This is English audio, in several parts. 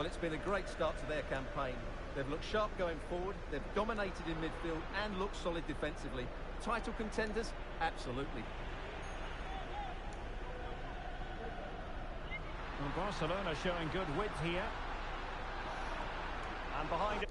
Well, it's been a great start to their campaign. They've looked sharp going forward, they've dominated in midfield and looked solid defensively. Title contenders? Absolutely. Well, Barcelona showing good width here. And behind it.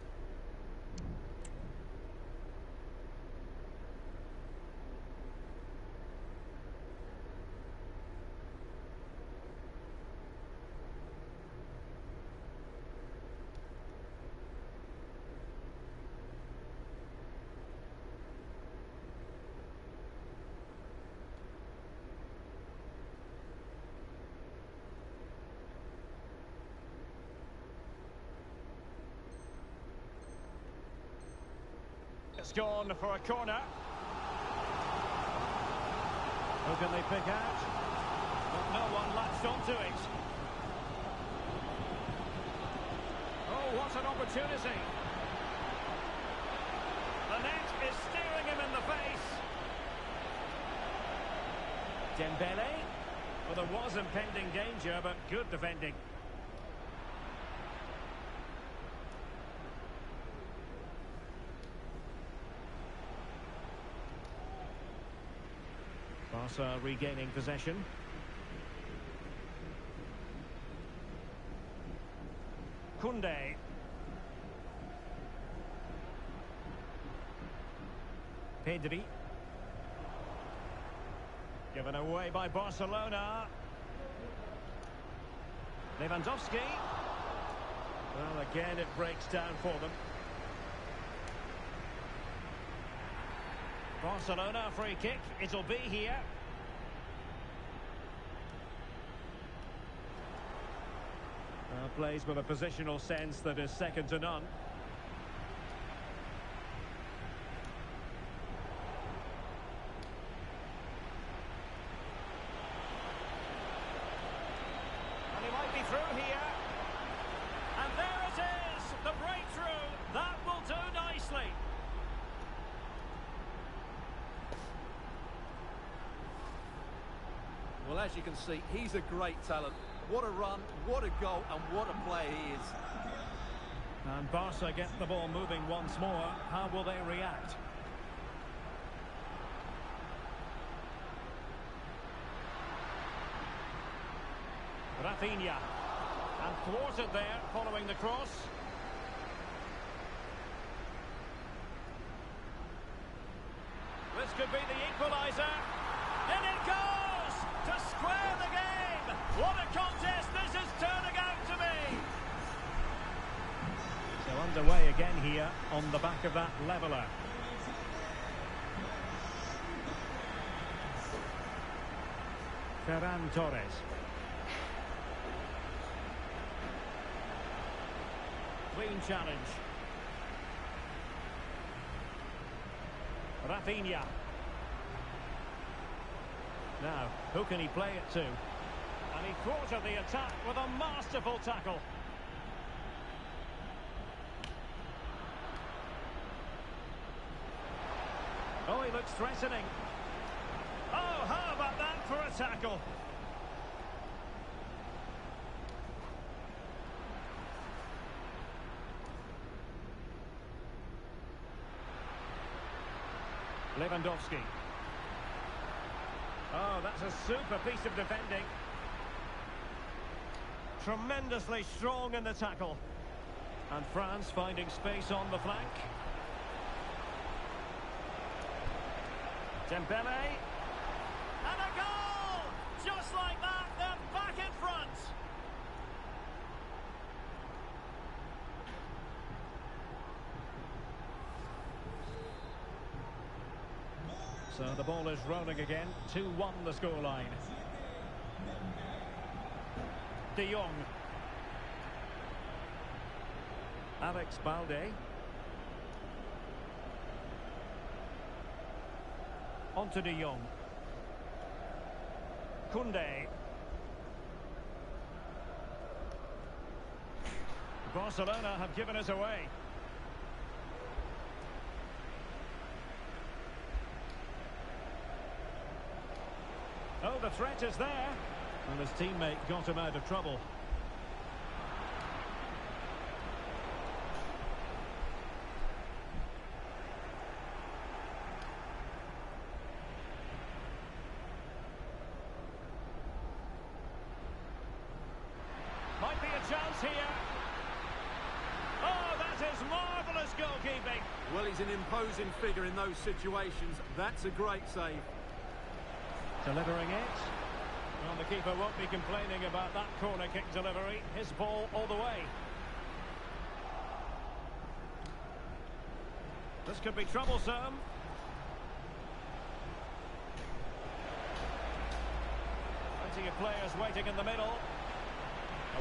It's gone for a corner. Who can they pick out? But no one latched onto it. Oh, what an opportunity. The net is staring him in the face. Dembele. Well, there was impending danger, but good defending. Barca regaining possession. Koundé. Pedri. Given away by Barcelona. Lewandowski. Well, again it breaks down for them. Barcelona free kick, it'll be here. Plays with a positional sense that is second to none. And he might be through here. And there it is, the breakthrough. That will do nicely. Well, as you can see, he's a great talent. What a run, what a goal, and what a player he is. And Barca get the ball moving once more. How will they react? Rafinha. And thwarted there following the cross. This could be the equaliser. In it goes! To square the game! What a contest this is turning out to be! So underway again here on the back of that leveller. Ferran Torres. Clean challenge. Rafinha. Now, who can he play it to? And he thwarted the attack with a masterful tackle. Oh, he looks threatening. Oh, how about that for a tackle? Lewandowski. Oh, that's a super piece of defending. Tremendously strong in the tackle. And France finding space on the flank. Dembele. And a goal! Just like that, they're back in front. So the ball is rolling again. 2-1 the scoreline. De Jong. Alex Balde. On to De Jong. Koundé. Barcelona have given us away. Oh, the threat is there. And his teammate got him out of trouble. chance here. Oh, that is marvellous goalkeeping. Well, he's an imposing figure in those situations. That's a great save. Delivering it. Well, the keeper won't be complaining about that corner kick delivery. His ball all the way. This could be troublesome. Plenty of players waiting in the middle.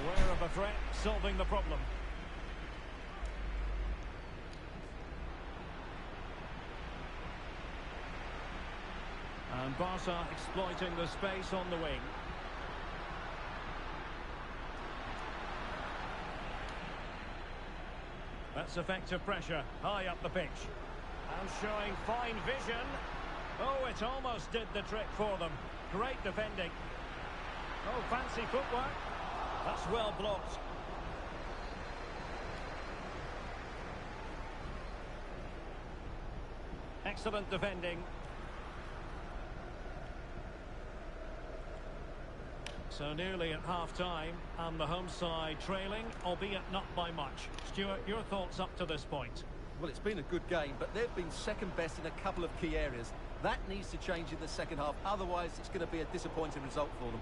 Aware of the threat, solving the problem. And Barca exploiting the space on the wing. That's effective pressure, high up the pitch. And showing fine vision. Oh, it almost did the trick for them. Great defending. Oh, fancy footwork. That's well blocked. Excellent defending. So nearly at half-time, and the home side trailing, albeit not by much. Stuart, your thoughts up to this point? Well, it's been a good game, but they've been second best in a couple of key areas. That needs to change in the second half, otherwise it's going to be a disappointing result for them.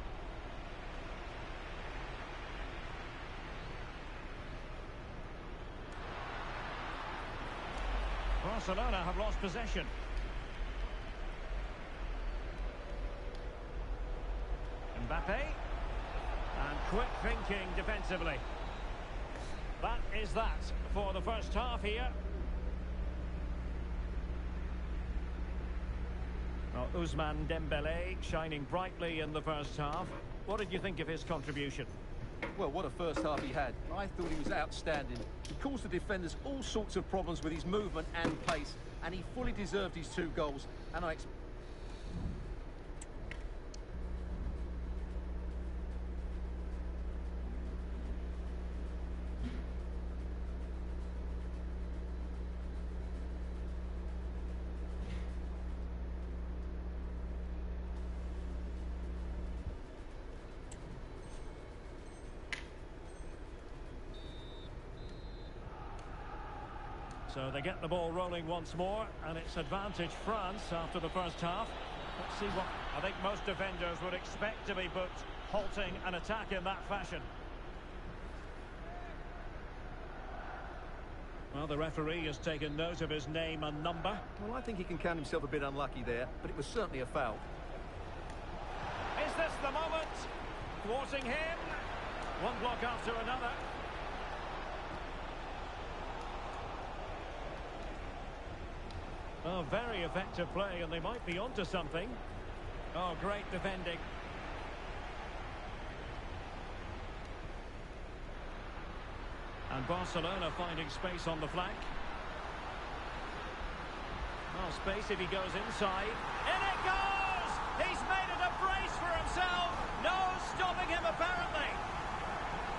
Barcelona have lost possession. Mbappe. And quick thinking defensively. That is that for the first half here. Well, Ousmane Dembélé shining brightly in the first half. What did you think of his contribution? Well, what a first half he had. I thought he was outstanding. He caused the defenders all sorts of problems with his movement and pace, and he fully deserved his 2 goals. And I expect... So they get the ball rolling once more, and it's advantage France after the first half. Let's see what I think most defenders would expect to be booked, halting an attack in that fashion. Well, the referee has taken note of his name and number. Well, I think he can count himself a bit unlucky there, but it was certainly a foul. Is this the moment? Thwarting him. One block after another. Oh, very effective play, and they might be onto something. Oh, great defending. And Barcelona finding space on the flank. Oh, space if he goes inside. In it goes! He's made it a brace for himself. No stopping him, apparently.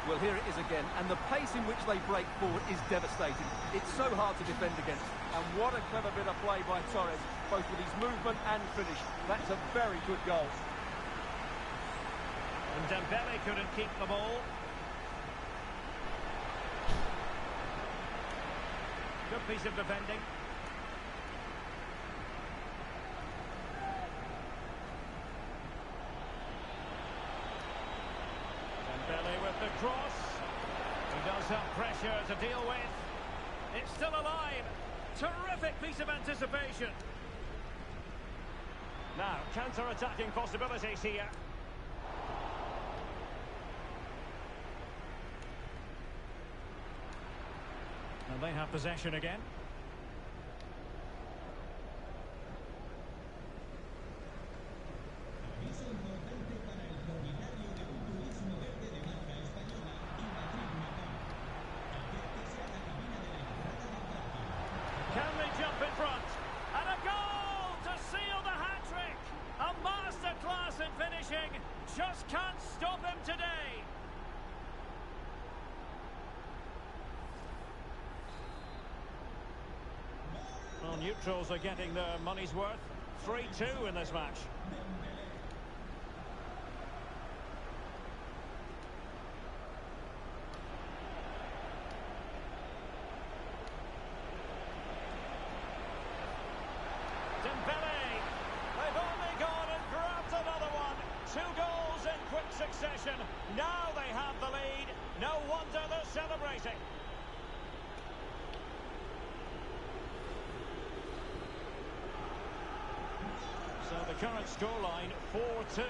Well, here it is again, and the pace in which they break forward is devastating. It's so hard to defend against. And what a clever bit of play by Torres, both with his movement and finish. That's a very good goal. And Dembele couldn't keep the ball. Good piece of defending. Dembele with the cross. He does have pressure to deal with. It's still alive. Terrific piece of anticipation. Now, counter-attacking possibilities here. And they have possession again. Can they jump in front? And a goal to seal the hat-trick! A masterclass in finishing. Just can't stop him today. Well, neutrals are getting their money's worth. 3-2 in this match. racing. So the current scoreline, 4-2.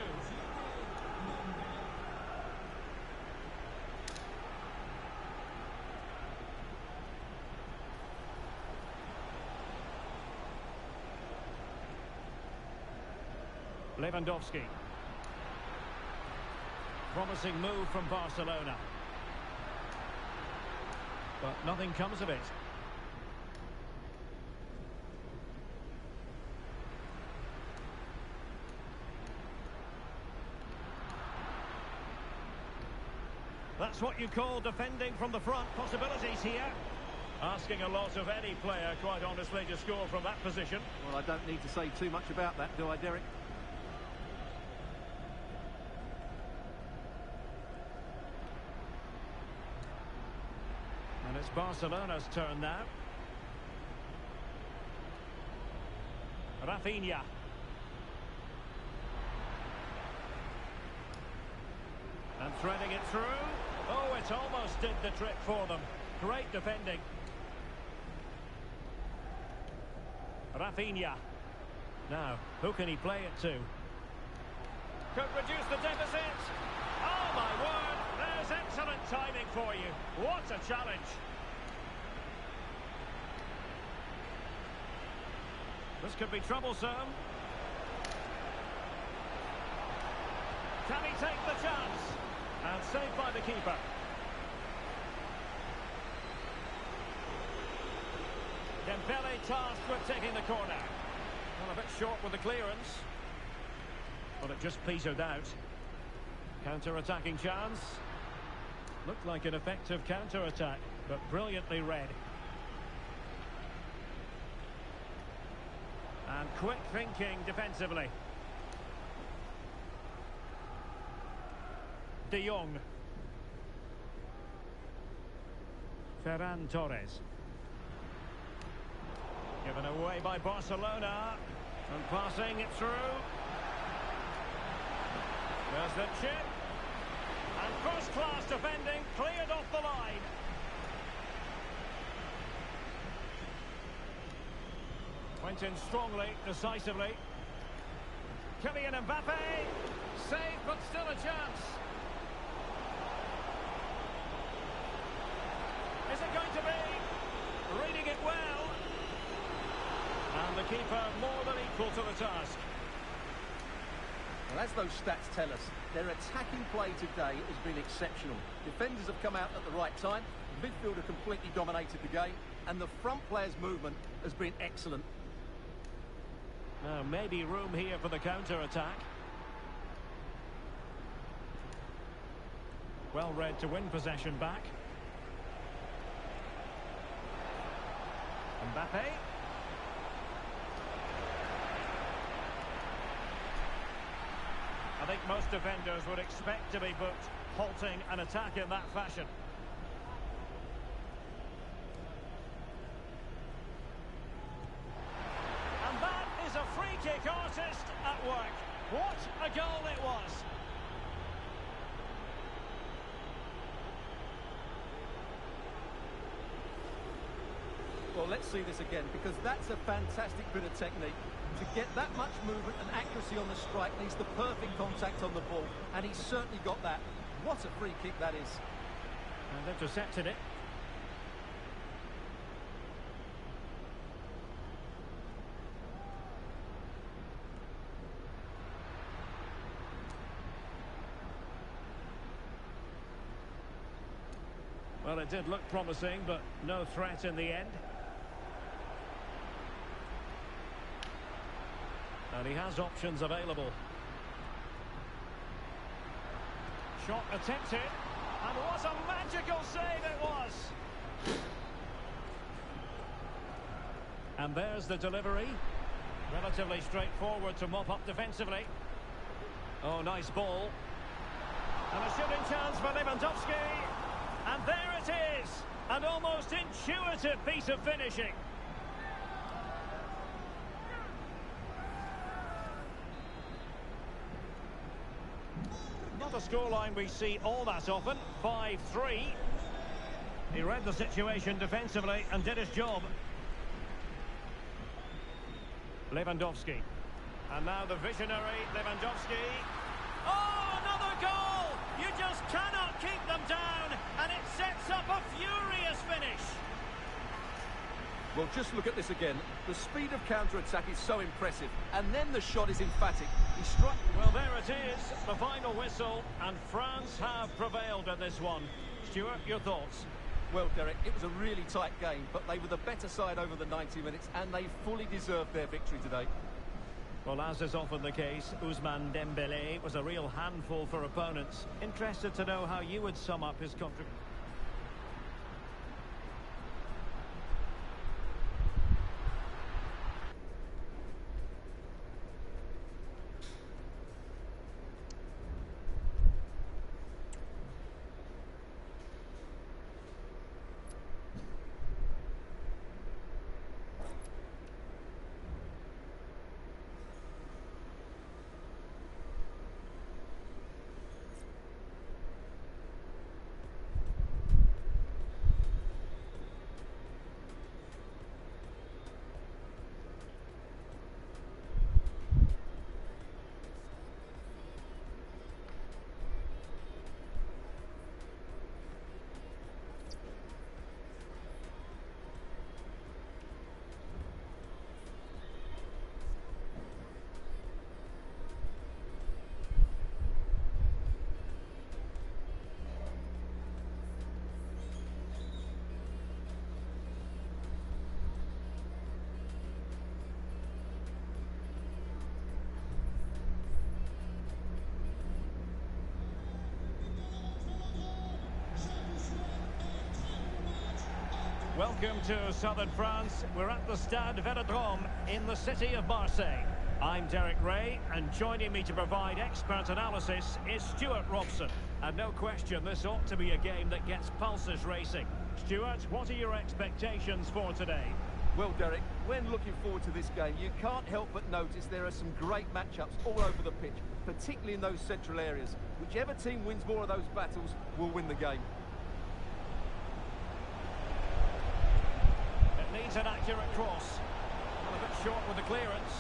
Lewandowski. Promising move from Barcelona. But nothing comes of it. That's what you call defending from the front. Possibilities here. Asking a lot of any player, quite honestly, to score from that position. Well, I don't need to say too much about that, do I, Derek? And it's Barcelona's turn now. Rafinha. And threading it through. Oh, it almost did the trick for them. Great defending. Rafinha. Now, who can he play it to? Could reduce the deficit. Oh, my word. There's excellent timing for you. What a challenge. This could be troublesome. Can he take the chance? And saved by the keeper. Dembele tasked with taking the corner. Well, a bit short with the clearance. Well, it just petered out. Counter-attacking chance. Looked like an effective counter-attack, but brilliantly read. And quick thinking defensively. De Jong. Ferran Torres. Given away by Barcelona. And passing it through. There's the chip. And first-class defending cleared off the line. Went in strongly, decisively. Kylian Mbappe. Saved, but still a chance. Is it going to be? Reading it well. And the keeper more than equal to the task. Well, as those stats tell us, their attacking play today has been exceptional. Defenders have come out at the right time, the midfielder completely dominated the game, and the front player's movement has been excellent. Now, maybe room here for the counter-attack. Well read to win possession back. Mbappe. I think most defenders would expect to be booked, halting an attack in that fashion. And that is a free-kick artist at work. What a goal it was! Well, let's see this again, because that's a fantastic bit of technique. To get that much movement and accuracy on the strike needs the perfect contact on the ball, and he's certainly got that. What a free kick that is. And intercepted it. Well, it did look promising, but no threat in the end. And he has options available. Shot attempted. And what a magical save it was! And there's the delivery. Relatively straightforward to mop up defensively. Oh, nice ball. And a shooting chance for Lewandowski. And there it is. An almost intuitive piece of finishing. Not a scoreline we see all that often. 5-3. read the situation defensively and did his job. Lewandowski. And now the visionary Lewandowski. Oh, another goal! You just cannot keep them down, and it sets up a furious finish. Well, just look at this again. The speed of counter-attack is so impressive, and then the shot is emphatic. He strikes... Well, there it is, the final whistle, and France have prevailed in this one. Stuart, your thoughts? Well, Derek, it was a really tight game, but they were the better side over the 90 minutes, and they fully deserved their victory today. Well, as is often the case, Ousmane Dembélé was a real handful for opponents. Interested to know how you would sum up his contribution. Welcome to southern France. We're at the Stade Velodrome in the city of Marseille. I'm Derek Ray, and joining me to provide expert analysis is Stuart Robson. And no question, this ought to be a game that gets pulses racing. Stuart, what are your expectations for today? Well, Derek, when looking forward to this game, you can't help but notice there are some great matchups all over the pitch, particularly in those central areas. Whichever team wins more of those battles will win the game. Needs an accurate cross. Well, a bit short with the clearance.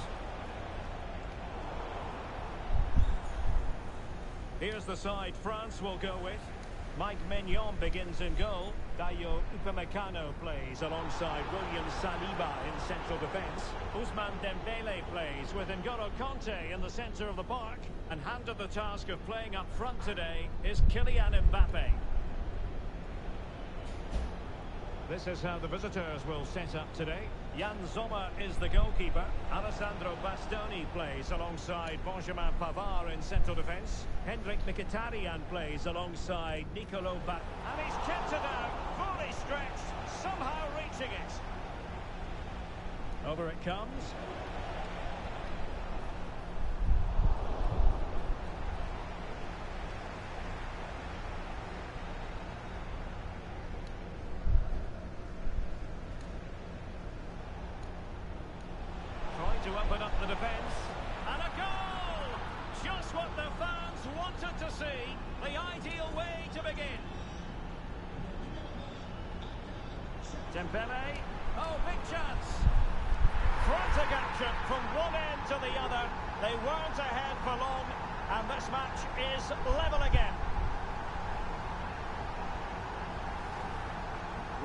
Here's the side France will go with. Mike Maignan begins in goal. Dayo Upamecano plays alongside William Saliba in central defence. Ousmane Dembélé plays with N'Golo Kanté in the centre of the park. And handed the task of playing up front today is Kylian Mbappe. This is how the visitors will set up today. Jan Sommer is the goalkeeper. Alessandro Bastoni plays alongside Benjamin Pavard in central defence. Hendrik Mkhitaryan plays alongside Nicolo Bat. And he's chipped it out, fully stretched, somehow reaching it. Over it comes. To open up the defence, and a goal! Just what the fans wanted to see, the ideal way to begin. Dembélé, oh, big chance. Frantic action from one end to the other. They weren't ahead for long, and this match is level again.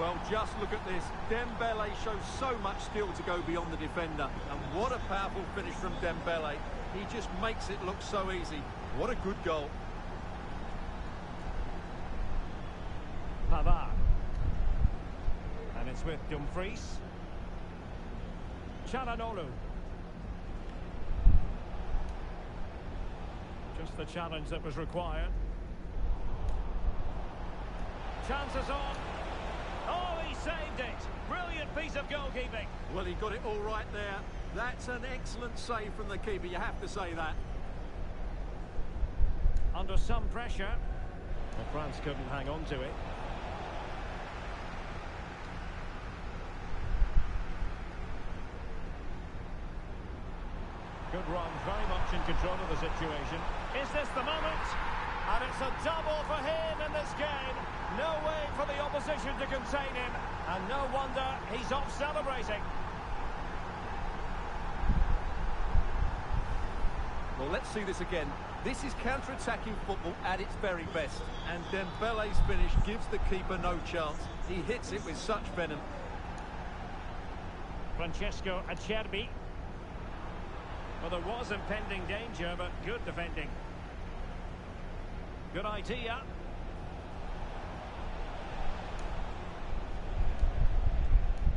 Well, just look at this. Dembélé shows so much skill to go beyond the defender. And what a powerful finish from Dembélé. He just makes it look so easy. What a good goal. Pavard. And it's with Dumfries. Çalhanoğlu. Just the challenge that was required. Chances on. Oh, he saved it. Brilliant piece of goalkeeping. Well, he got it all right there. That's an excellent save from the keeper, you have to say that. Under some pressure. Well, France couldn't hang on to it. Good run, very much in control of the situation. Is this the moment? And it's a double for him in this game. No way for the opposition to contain him. And no wonder he's off celebrating. Well, let's see this again. This is counter-attacking football at its very best. And Dembele's finish gives the keeper no chance. He hits it with such venom. Francesco Acerbi. Well, there was impending danger, but good defending. Good idea.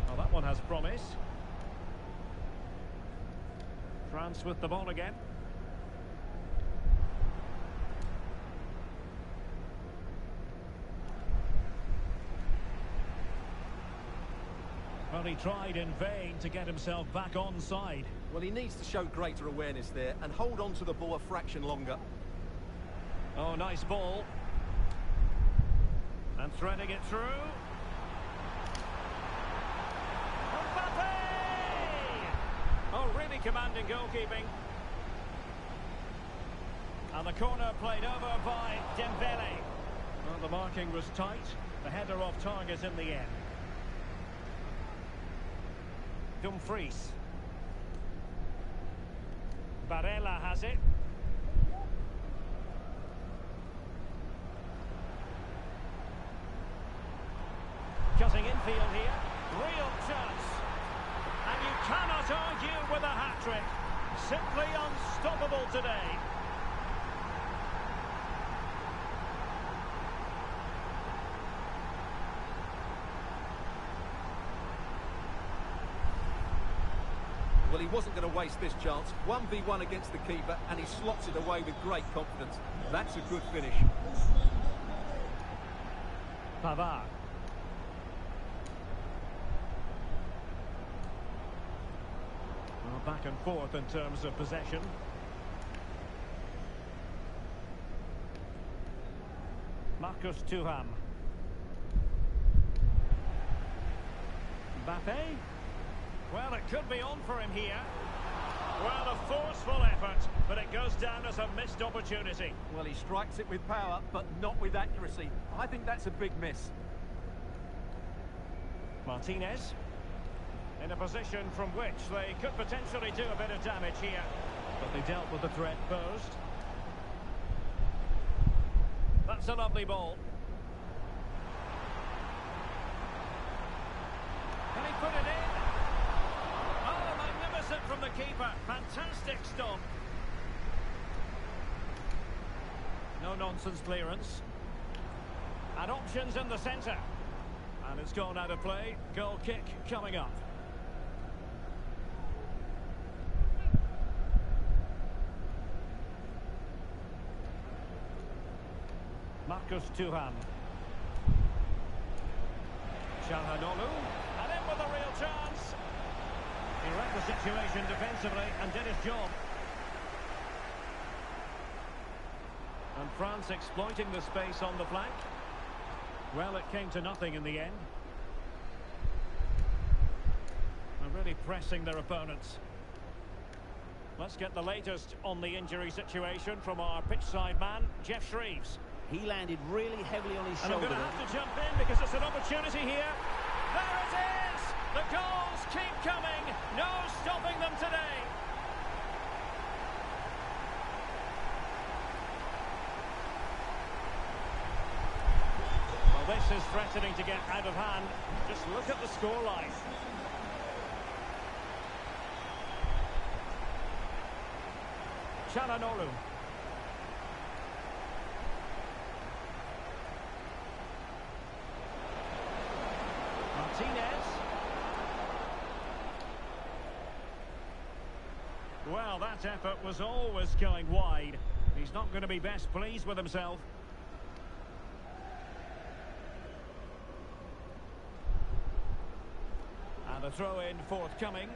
Oh, that one has promise. France with the ball again. Well, he tried in vain to get himself back onside. Well, he needs to show greater awareness there and hold on to the ball a fraction longer. Oh, nice ball. And threading it through. Mbappe! Oh, really commanding goalkeeping. And the corner played over by Dembele. Well, the marking was tight. The header off target in the end. Dumfries. Barella has it. Cutting infield here. Real chance. And you cannot argue with a hat-trick. Simply unstoppable today. Well, he wasn't going to waste this chance. 1v1 against the keeper, and he slots it away with great confidence. That's a good finish. Pavard. Well, back and forth in terms of possession. Marcus Thuram. Mbappe. Well, it could be on for him here. Well, a forceful effort, but it goes down as a missed opportunity. Well, he strikes it with power, but not with accuracy. I think that's a big miss. Martinez. In a position from which they could potentially do a bit of damage here. But they dealt with the threat posed. That's a lovely ball. Can he put it in? Oh, magnificent from the keeper. Fantastic stop. No-nonsense clearance. And options in the centre. And it's gone out of play. Goal kick coming up. Marcus Thuram. Çalhanoğlu. And in with a real chance. He read the situation defensively and did his job. And France exploiting the space on the flank. Well, it came to nothing in the end. They're really pressing their opponents. Let's get the latest on the injury situation from our pitchside man, Jeff Shreves. He landed really heavily on his And I'm shoulder. going to have to jump in because it's an opportunity here. There it is! The goals keep coming. No stopping them today. Well, this is threatening to get out of hand. Just look at the scoreline. Çalhanoğlu. Martinez. Well, that effort was always going wide. He's not going to be best pleased with himself. And a throw-in forthcoming.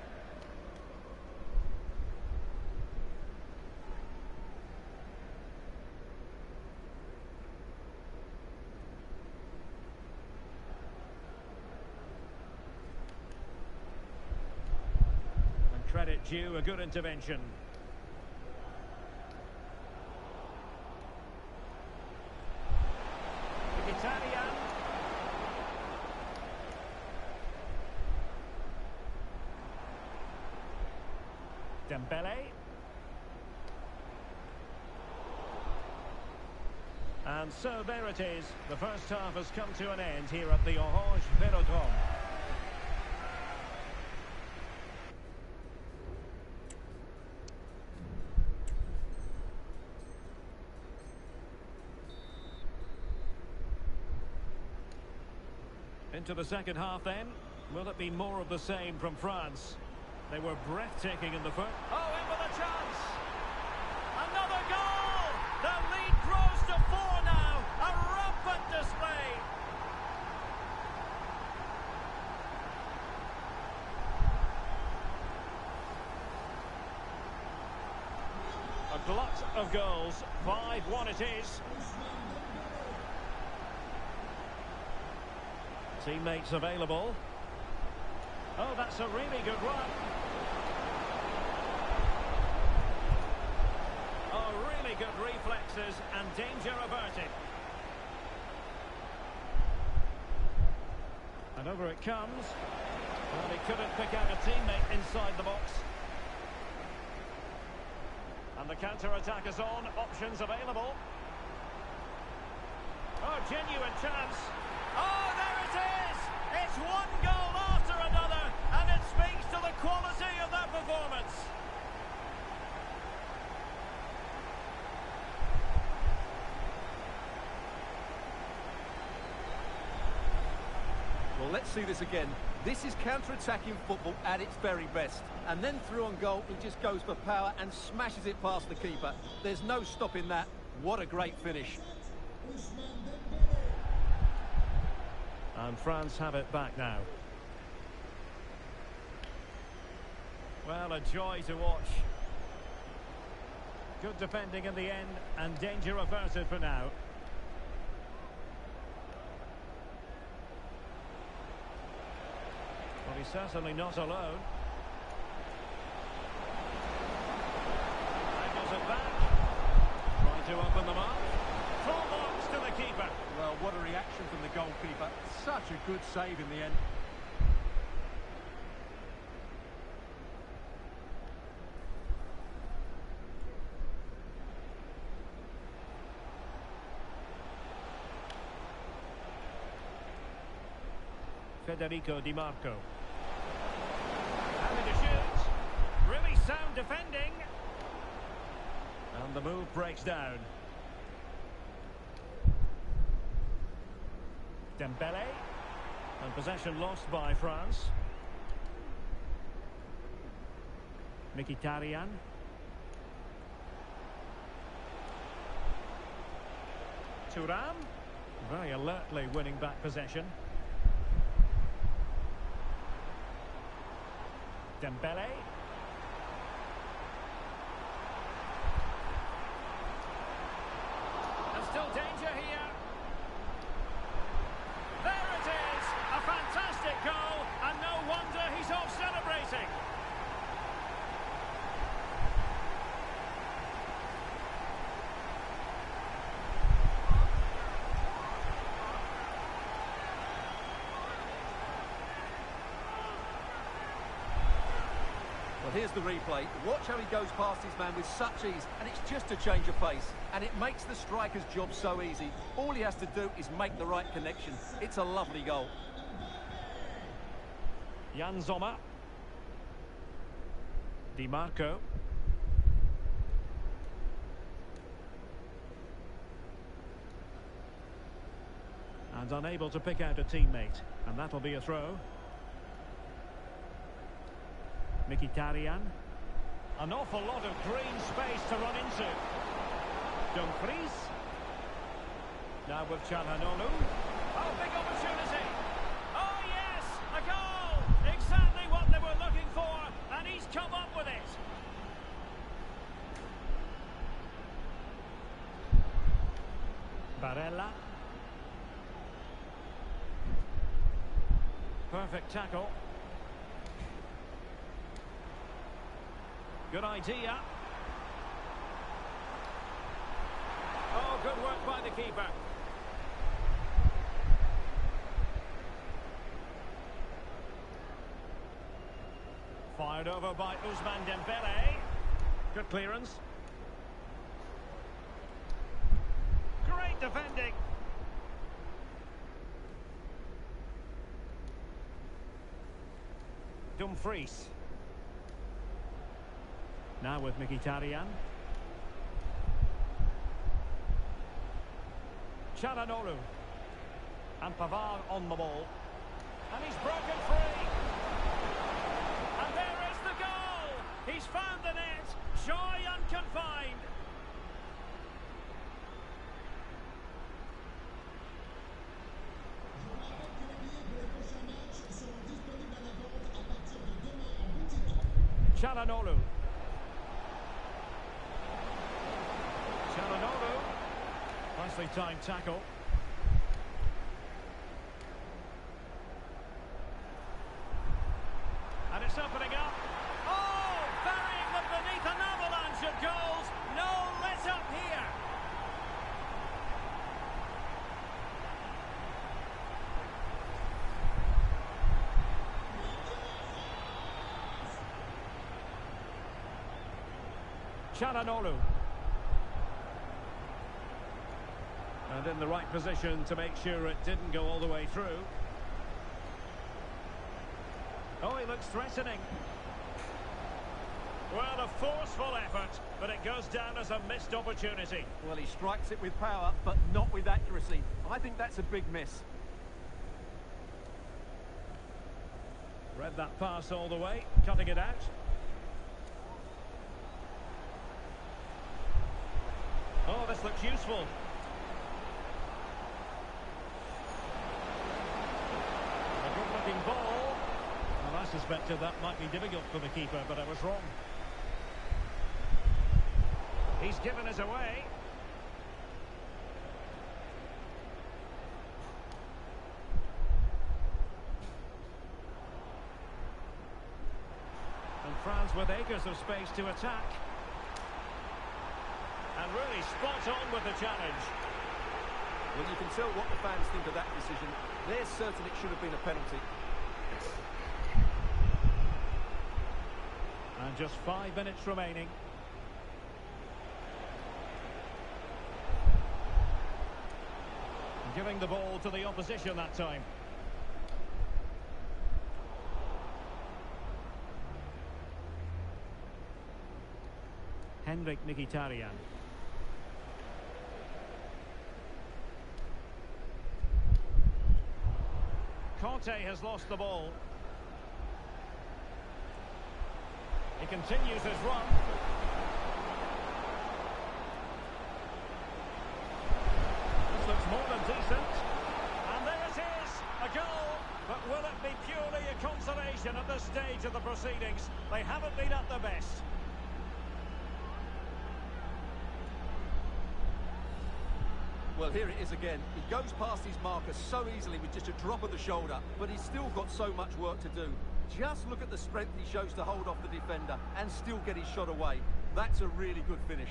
Credit due, a good intervention. Dembele. And so there it is. The first half has come to an end here at the Orange Velodrome. Into the second half then. Will it be more of the same from France? They were breathtaking in the first. Oh, in with a chance! Another goal! The lead grows to 4 now. A rampant display. A glut of goals. 5-1 it is. Teammates available. Oh, that's a really good run. Oh, really good reflexes and danger averted. And over it comes. Well, he couldn't pick out a teammate inside the box. And the counter-attack is on. Options available. Oh, genuine chance. Oh, there it is! It's one goal after another, and it speaks to the quality of their performance. Well, let's see this again. This is counter-attacking football at its very best. And then through on goal, he just goes for power and smashes it past the keeper. There's no stopping that. What a great finish. And France have it back now. Well, a joy to watch. Good defending in the end, and danger averted for now. Well, he's certainly not alone. Angles it back. Trying to open them up. Full box to the keeper. Well, what a reaction from the goalkeeper. Such a good save in the end. Federico Di Marco. Having to shoot. Really sound defending. And the move breaks down. Dembele. And possession lost by France. Mkhitaryan. Thuram. Very alertly winning back possession. Dembele. And still danger here. There it is! A fantastic goal, and no wonder he's off celebrating. Well, here's the replay. Watch how he goes past his man with such ease, and it's just a change of pace. And it makes the striker's job so easy. All he has to do is make the right connection. It's a lovely goal. Jan Sommer. Di Marco. And unable to pick out a teammate. And that'll be a throw. Mkhitaryan. An awful lot of green space to run into. Dumfries. Now with Çalhanoğlu. Oh, big opportunity. Oh, yes, a goal. Exactly what they were looking for, and he's come up with it. Barella. Perfect tackle. Good idea. Oh, good work by the keeper. Fired over by Ousmane Dembele. Good clearance. Great defending. Dumfries. Now with Mkhitaryan. Çalhanoğlu. And Pavard on the ball. And he's broken free. And there is the goal. He's found the net. Joy unconfined. Çalhanoğlu. Çalhanoğlu. Nicely timed tackle. And it's opening up. Oh, burying them beneath an avalanche of goals. No let up here. Çalhanoğlu. And in the right position to make sure it didn't go all the way through. Oh, he looks threatening. Well, a forceful effort, but it goes down as a missed opportunity. Well, he strikes it with power, but not with accuracy. I think that's a big miss. Read that pass all the way, cutting it out. Oh, this looks useful. A good-looking ball. Well, I suspected that might be difficult for the keeper, but I was wrong. He's given us away. And France with acres of space to attack. And really spot on with the challenge. Well, you can tell what the fans think of that decision. They're certain it should have been a penalty. And just 5 minutes remaining. Giving the ball to the opposition that time. Henrik Mkhitaryan. Conte has lost the ball. He continues his run. This looks more than decent. And there it is, a goal. But will it be purely a consolation at this stage of the proceedings? They haven't been at their best. Well, here it is again. He goes past his marker so easily with just a drop of the shoulder, but he's still got so much work to do. Just look at the strength he shows to hold off the defender and still get his shot away. That's a really good finish.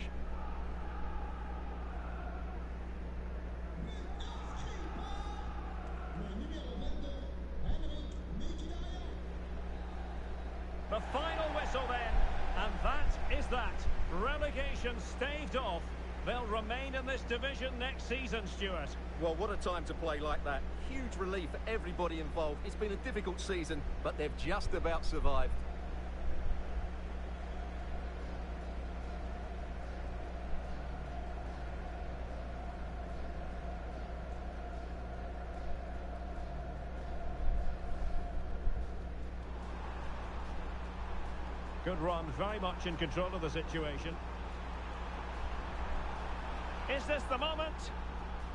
The final whistle then, and that is that. Relegation staved off. They'll remain in this division next season, Stuart. Well, what a time to play like that. Huge relief for everybody involved. It's been a difficult season, but they've just about survived. Good run, very much in control of the situation. Is this the moment?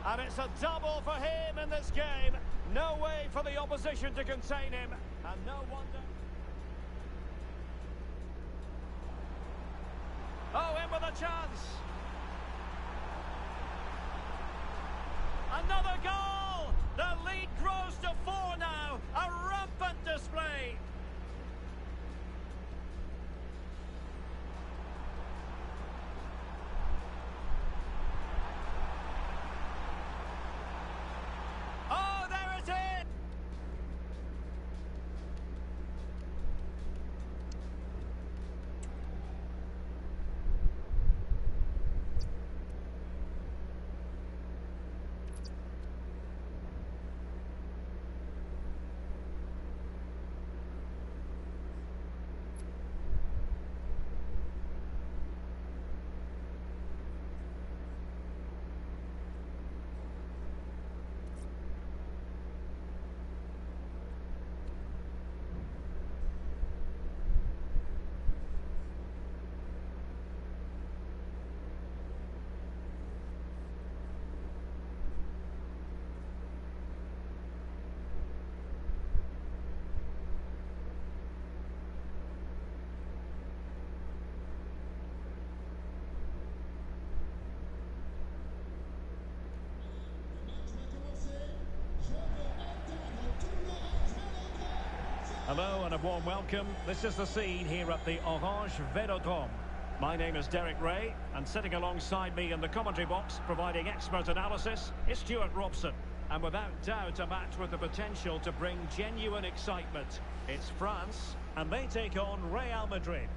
And it's a double for him in this game. No way for the opposition to contain him. And no wonder... Oh, in with a chance. Another goal! The lead grows to 4 now. A rampant display. Hello and a warm welcome. This is the scene here at the Orange Velodrome. My name is Derek Ray, and sitting alongside me in the commentary box, providing expert analysis, is Stuart Robson. And without doubt, a match with the potential to bring genuine excitement. It's France, and they take on Real Madrid.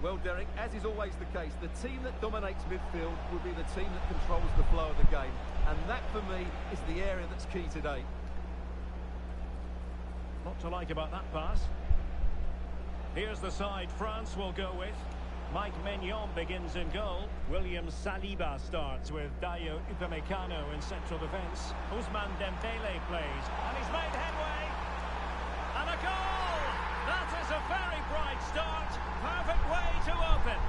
Well, Derek, as is always the case, the team that dominates midfield will be the team that controls the flow of the game. And that, for me, is the area that's key today. What to like about that pass? Here's the side France will go with. Mike Maignan begins in goal. William Saliba starts with Dayo Upamecano in central defence. Ousmane Dembele plays, and he's made headway. And a goal! That is a very bright start. Perfect way to open.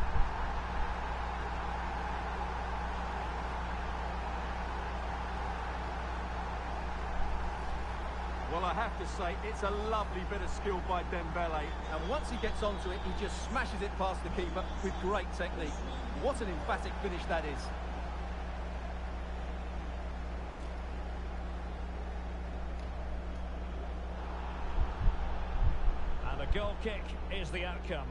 Well, I have to say, it's a lovely bit of skill by Dembele. And once he gets onto it, he just smashes it past the keeper with great technique. What an emphatic finish that is. And a goal kick is the outcome.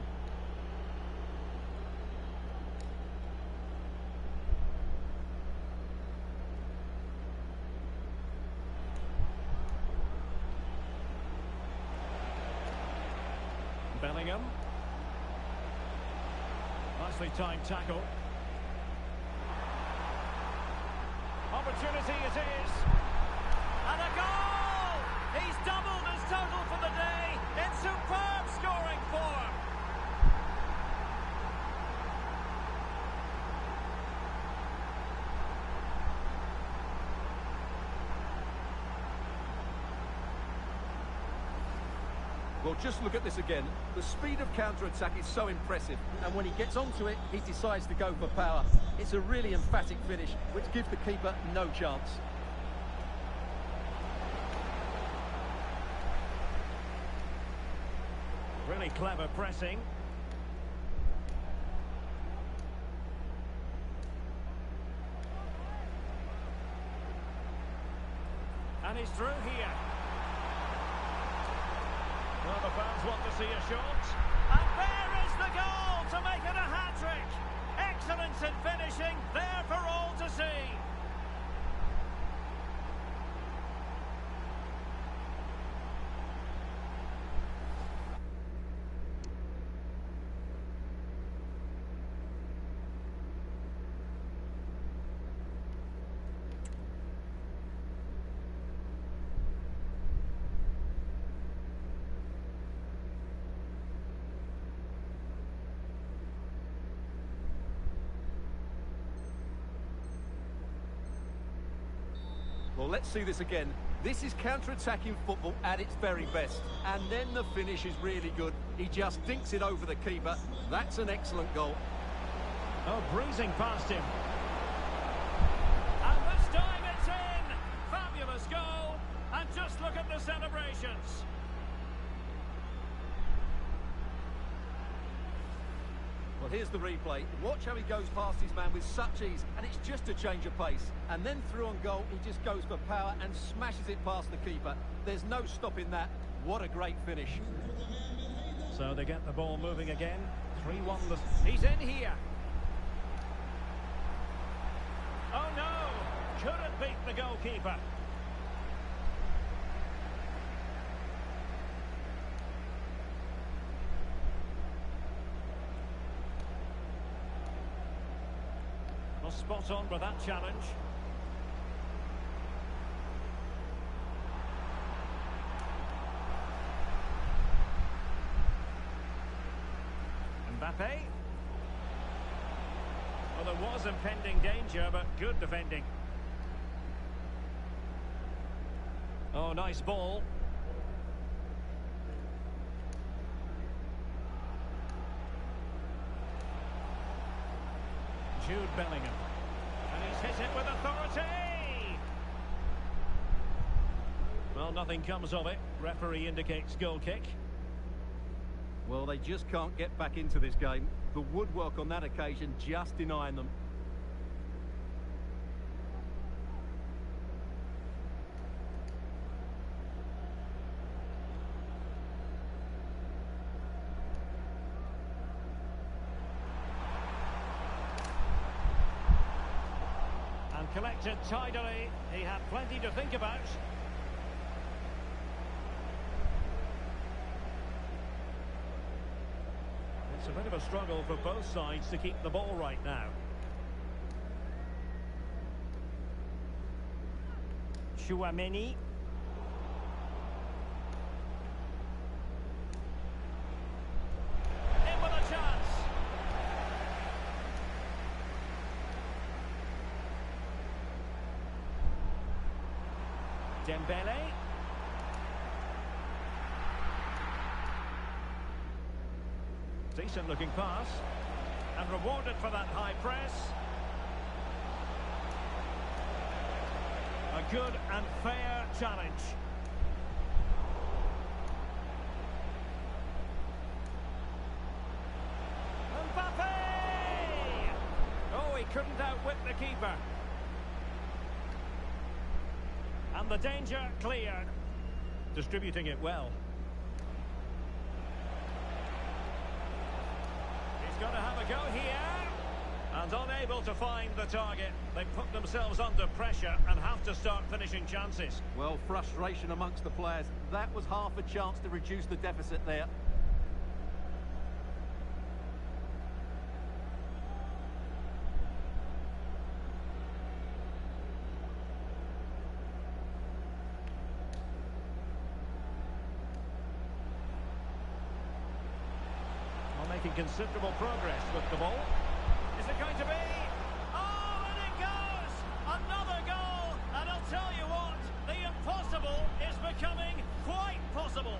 Bellingham. Nicely timed tackle. Opportunity it is. And a goal! He's doubled his total for the day in superb scoring form. Well, just look at this again. The speed of counter-attack is so impressive, and when he gets onto it, he decides to go for power. It's a really emphatic finish, which gives the keeper no chance. Really clever pressing. And he's through here. Well, the fans want to see a shot. And there is the goal to make it a hat-trick. Excellence in finishing, there for all to see. Well, let's see this again. This is counter-attacking football at its very best. And then the finish is really good. He just dinks it over the keeper. That's an excellent goal. Oh, breezing past him. And this time it's in! Fabulous goal! And just look at the celebrations. Well, here's the replay. Watch how he goes past his man with such ease, and it's just a change of pace. And then through on goal, he just goes for power and smashes it past the keeper. There's no stopping that. What a great finish. So they get the ball moving again. 3-1. He's in here. Oh, no. Couldn't beat the goalkeeper. Well, spot on with that challenge. Mbappe. Well, there was impending danger, but good defending. Oh, nice ball. Jude Bellingham. And he's hit it with authority! Well, nothing comes of it. Referee indicates goal kick. Well, they just can't get back into this game. The woodwork on that occasion just denying them. And collected tidily. He had plenty to think about. It's a bit of a struggle for both sides to keep the ball right now. Chouameni. In with a chance. Dembele. Decent looking pass. And rewarded for that high press. A good and fair challenge. Mbappe! Oh, he couldn't outwit the keeper. And the danger cleared. Distributing it well. He's got to have a go here. And unable to find the target. They put themselves under pressure and have to start finishing chances. Well, frustration amongst the players. That was half a chance to reduce the deficit there. Well, making considerable progress with the ball. Is it going to be? Oh, and it goes! Another goal! And I'll tell you what, the impossible is becoming quite possible.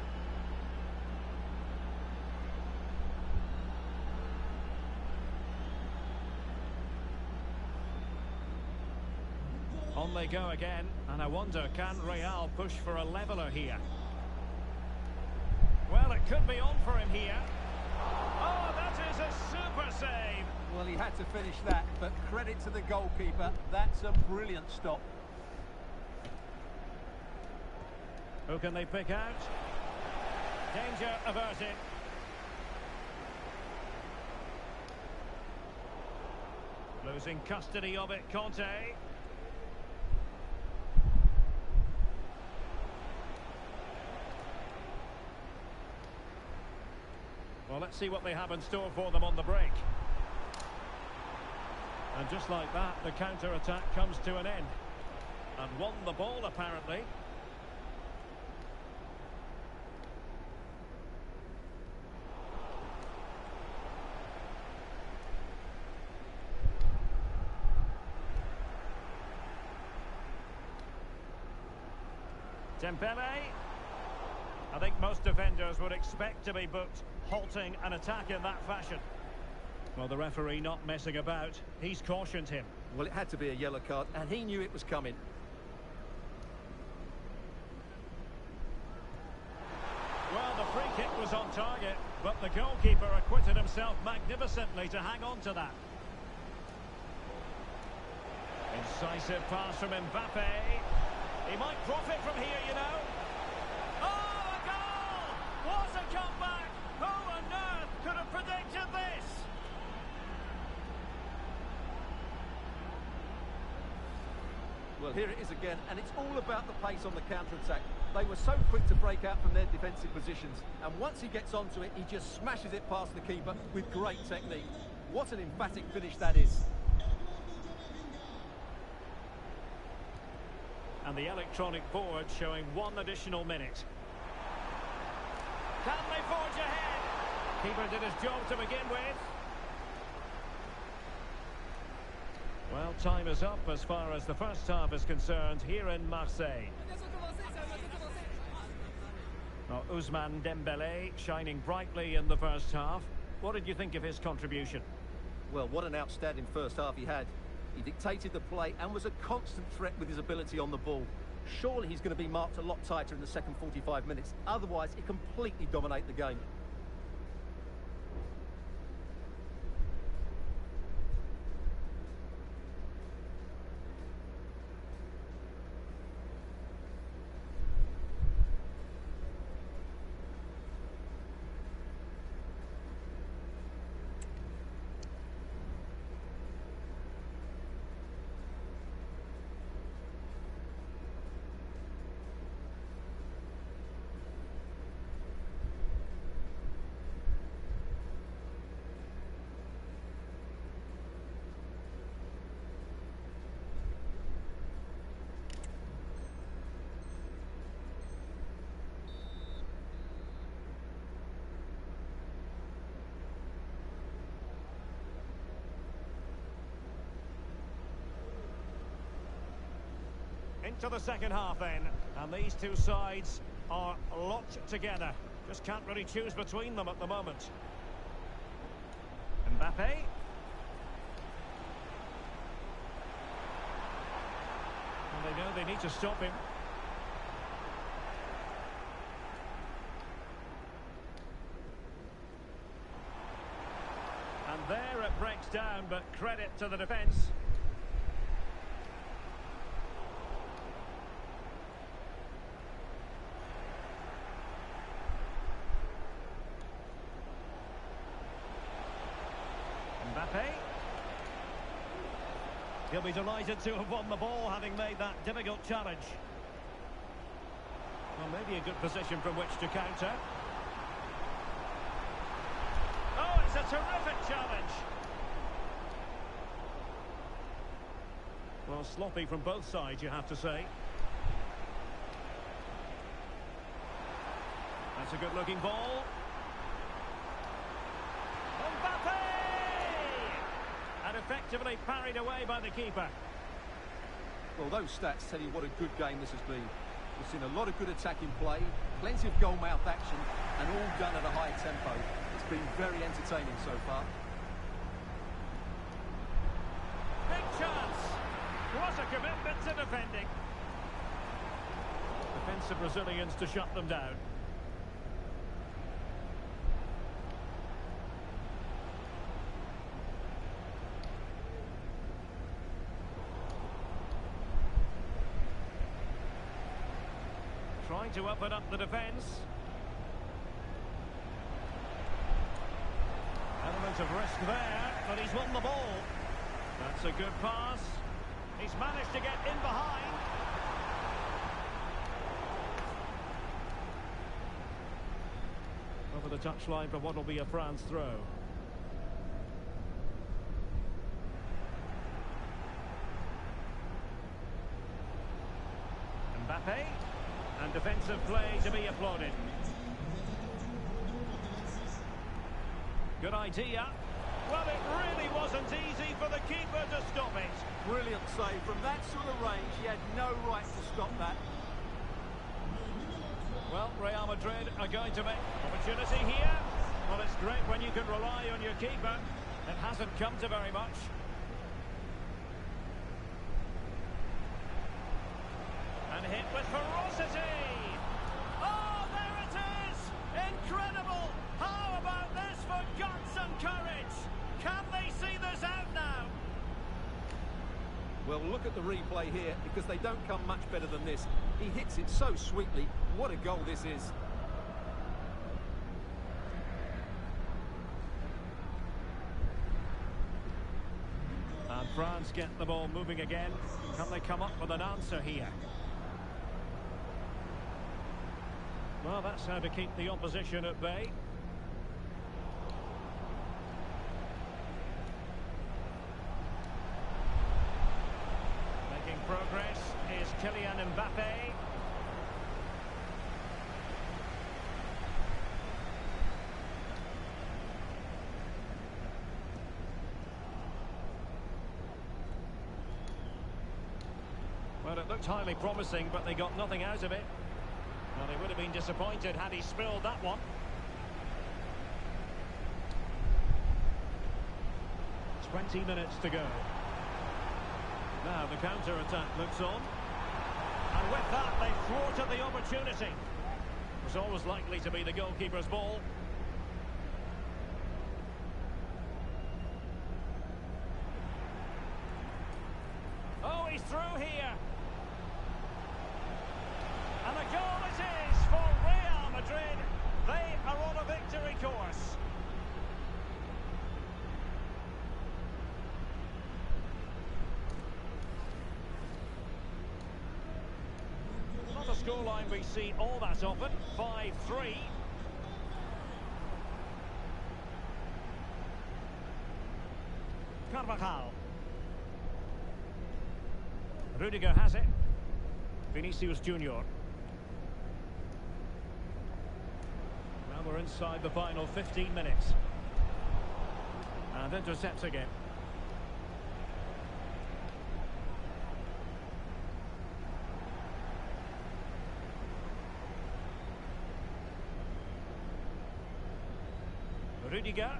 On they go again, and I wonder, can Real push for a leveller here? Well, it could be on for him here. Oh, that is a super save! Well, he had to finish that, but credit to the goalkeeper. That's a brilliant stop. Who can they pick out? Danger averted. Losing custody of it, Conte. Well, let's see what they have in store for them on the break. And just like that, the counter-attack comes to an end. And won the ball, apparently. Dembele. I think most defenders would expect to be booked, halting an attack in that fashion. Well, the referee not messing about. He's cautioned him. Well, it had to be a yellow card, and he knew it was coming. Well, the free kick was on target, but the goalkeeper acquitted himself magnificently to hang on to that. Incisive pass from Mbappe. He might profit from here, you know. Oh, a goal! What a comeback! Who on earth could have predicted this? Well, here it is again, and it's all about the pace on the counter-attack. They were so quick to break out from their defensive positions, and once he gets onto it, he just smashes it past the keeper with great technique. What an emphatic finish that is. And the electronic board showing 1 additional minute. Can they forge ahead? Keeper did his job to begin with. Well, time is up as far as the first half is concerned here in Marseille. Now, Ousmane Dembele shining brightly in the first half. What did you think of his contribution? Well, what an outstanding first half he had. He dictated the play and was a constant threat with his ability on the ball. Surely he's going to be marked a lot tighter in the second 45 minutes. Otherwise, he completely dominate the game. Into the second half then. And these two sides are locked together. Just can't really choose between them at the moment. Mbappe. And they know they need to stop him. And there it breaks down, but credit to the defence. Mbappe. He'll be delighted to have won the ball, having made that difficult challenge. Well, maybe a good position from which to counter. Oh, it's a terrific challenge. Well, sloppy from both sides, you have to say. That's a good-looking ball. Mbappe! And effectively parried away by the keeper. Well, those stats tell you what a good game this has been. We've seen a lot of good attacking play, plenty of goal-mouth action, and all done at a high tempo. It's been very entertaining so far. Big chance. What a commitment to defending. Defensive Brazilians to shut them down. Trying to open up the defence. Element of risk there, but he's won the ball. That's a good pass. He's managed to get in behind. Over the touchline for what will be a France throw. Mbappe. And defensive play to be applauded. Good idea. Well, it really wasn't easy for the keeper to stop it. Brilliant save. From that sort of range, he had no right to stop that. Well, Real Madrid are going to make opportunity here. Well, it's great when you can rely on your keeper. It hasn't come to very much. And hit with ferocity. Oh, there it is! Incredible! How about this for guts and courage? Can they see this out now? Well, look at the replay here, because they don't come much better than this. He hits it so sweetly. What a goal this is. And France get the ball moving again. Can they come up with an answer here? Well, that's how to keep the opposition at bay. Making progress is Kylian Mbappe. Well, it looked highly promising, but they got nothing out of it. Well, they would have been disappointed had he spilled that one. 20 minutes to go. Now the counter-attack looks on. And with that, they thwarted the opportunity. It was always likely to be the goalkeeper's ball. Oh, he's through here. And a goal it is for Real Madrid. They are on a victory course. Not a scoreline we see all that often. 5-3. Carvajal. Rudiger has it. Vinicius Junior. We're inside the final 15 minutes. And intercepts again. Rudiger.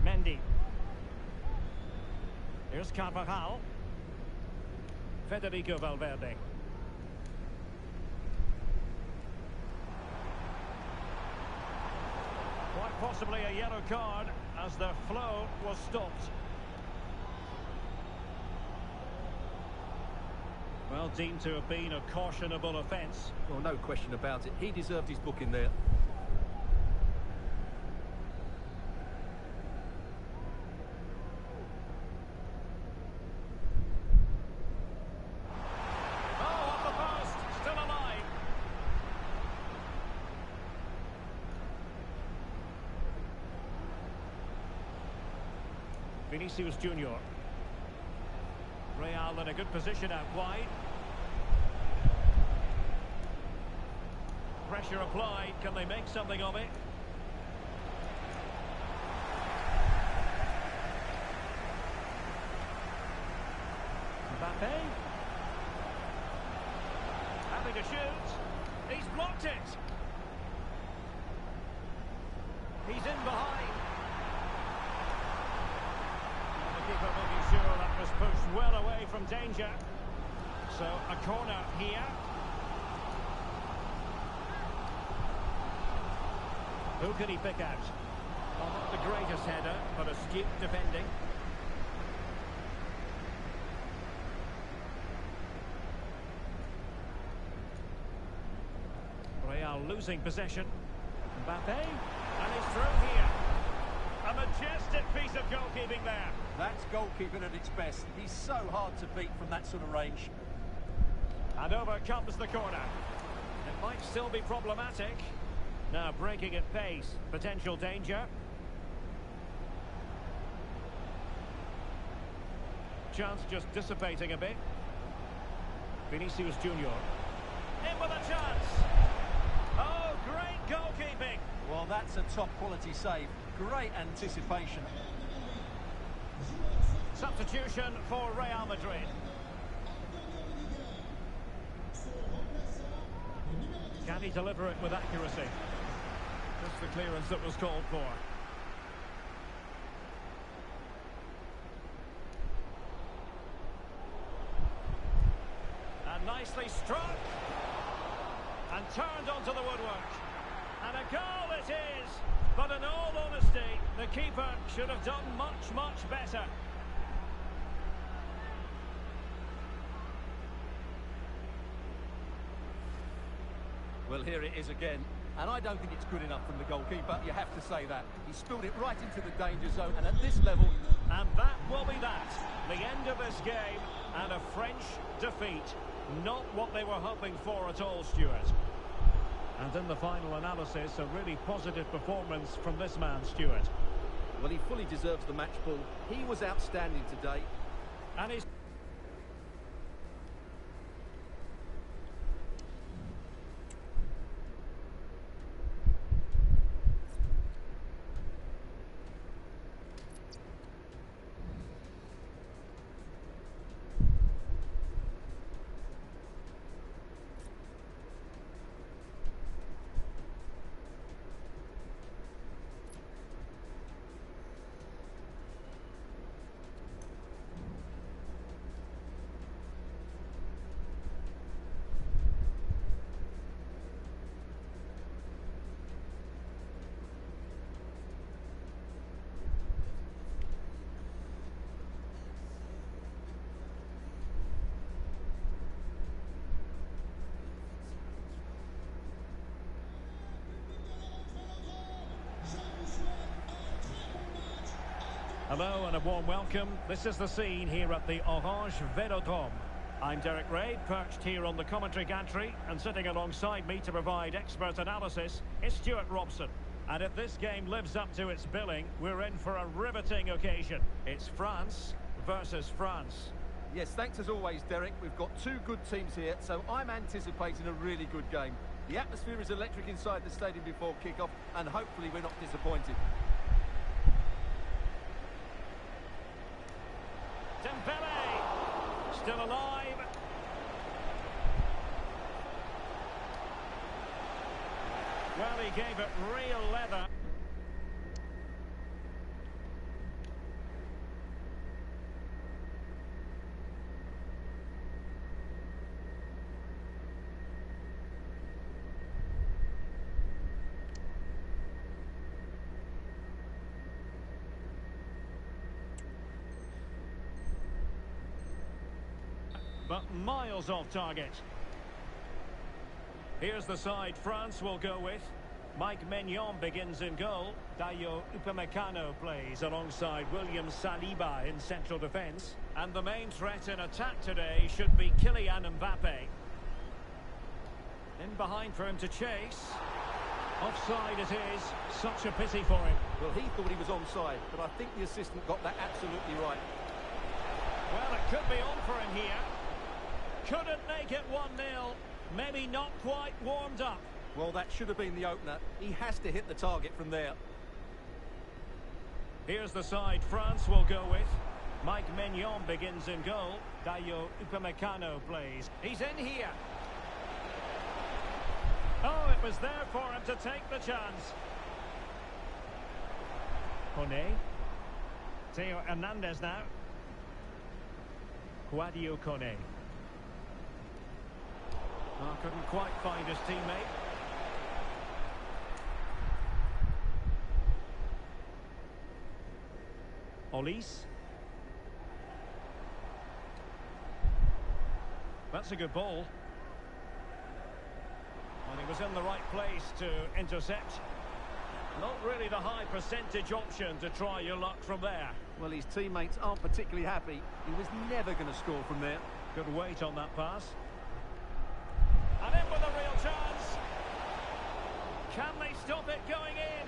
Mendy. Here's Carvajal. Federico Valverde. Quite possibly a yellow card as the flow was stopped. Well, deemed to have been a cautionable offence. Well, no question about it. He deserved his booking there. Oh, off the post, still alive. Vinicius Junior. Real in a good position out wide. Pressure applied. Can they make something of it? Mbappe. Having a shoot. He's blocked it. He's in behind. The keeper making sure that was pushed well away from danger. So a corner here. Who can he pick out? Well, not the greatest header, but astute defending. Real losing possession. Mbappe, and he's through here. A majestic piece of goalkeeping there. That's goalkeeping at its best. He's so hard to beat from that sort of range. And over comes the corner. It might still be problematic. Now breaking at pace, potential danger. Chance just dissipating a bit. Vinicius Junior. In with a chance. Oh, great goalkeeping. Well, that's a top quality save. Great anticipation. Substitution for Real Madrid. Can he deliver it with accuracy? Just the clearance that was called for. And nicely struck. And turned onto the woodwork. And a goal it is. But in all honesty, the keeper should have done much, much better. Well, here it is again. And I don't think it's good enough from the goalkeeper. You have to say that. He spilled it right into the danger zone. And at this level... And that will be that. The end of this game. And a French defeat. Not what they were hoping for at all, Stuart. And in the final analysis, a really positive performance from this man, Stuart. Well, he fully deserves the match ball. He was outstanding today. And he's... Hello and a warm welcome. This is the scene here at the Orange Velodrome. I'm Derek Ray, perched here on the commentary gantry, and sitting alongside me to provide expert analysis is Stuart Robson. And if this game lives up to its billing, we're in for a riveting occasion. It's France versus France. Yes, thanks as always, Derek. We've got two good teams here, so I'm anticipating a really good game. The atmosphere is electric inside the stadium before kick-off, and hopefully we're not disappointed. Dembele, still alive. Well, he gave it real leather. but miles off target. Here's the side France will go with. Mike Maignan begins in goal. Dayo Upamecano plays alongside William Saliba in central defence. And the main threat in attack today should be Kylian Mbappe. In behind for him to chase. Offside it is. Such a pity for him. Well, he thought he was onside, but I think the assistant got that absolutely right. Well, it could be on for him here. Couldn't make it 1-0. Maybe not quite warmed up. Well, that should have been the opener. He has to hit the target from there. Here's the side France will go with. Mike Maignan begins in goal. Dayo Upamecano plays. He's in here. Oh, it was there for him to take the chance. Kone. Theo Hernandez now. Guadio Kone. Oh, couldn't quite find his teammate. Olise. That's a good ball. And he was in the right place to intercept. Not really the high percentage option to try your luck from there. Well, his teammates aren't particularly happy. He was never going to score from there. Good weight on that pass. And in with a real chance. Can they stop it going in?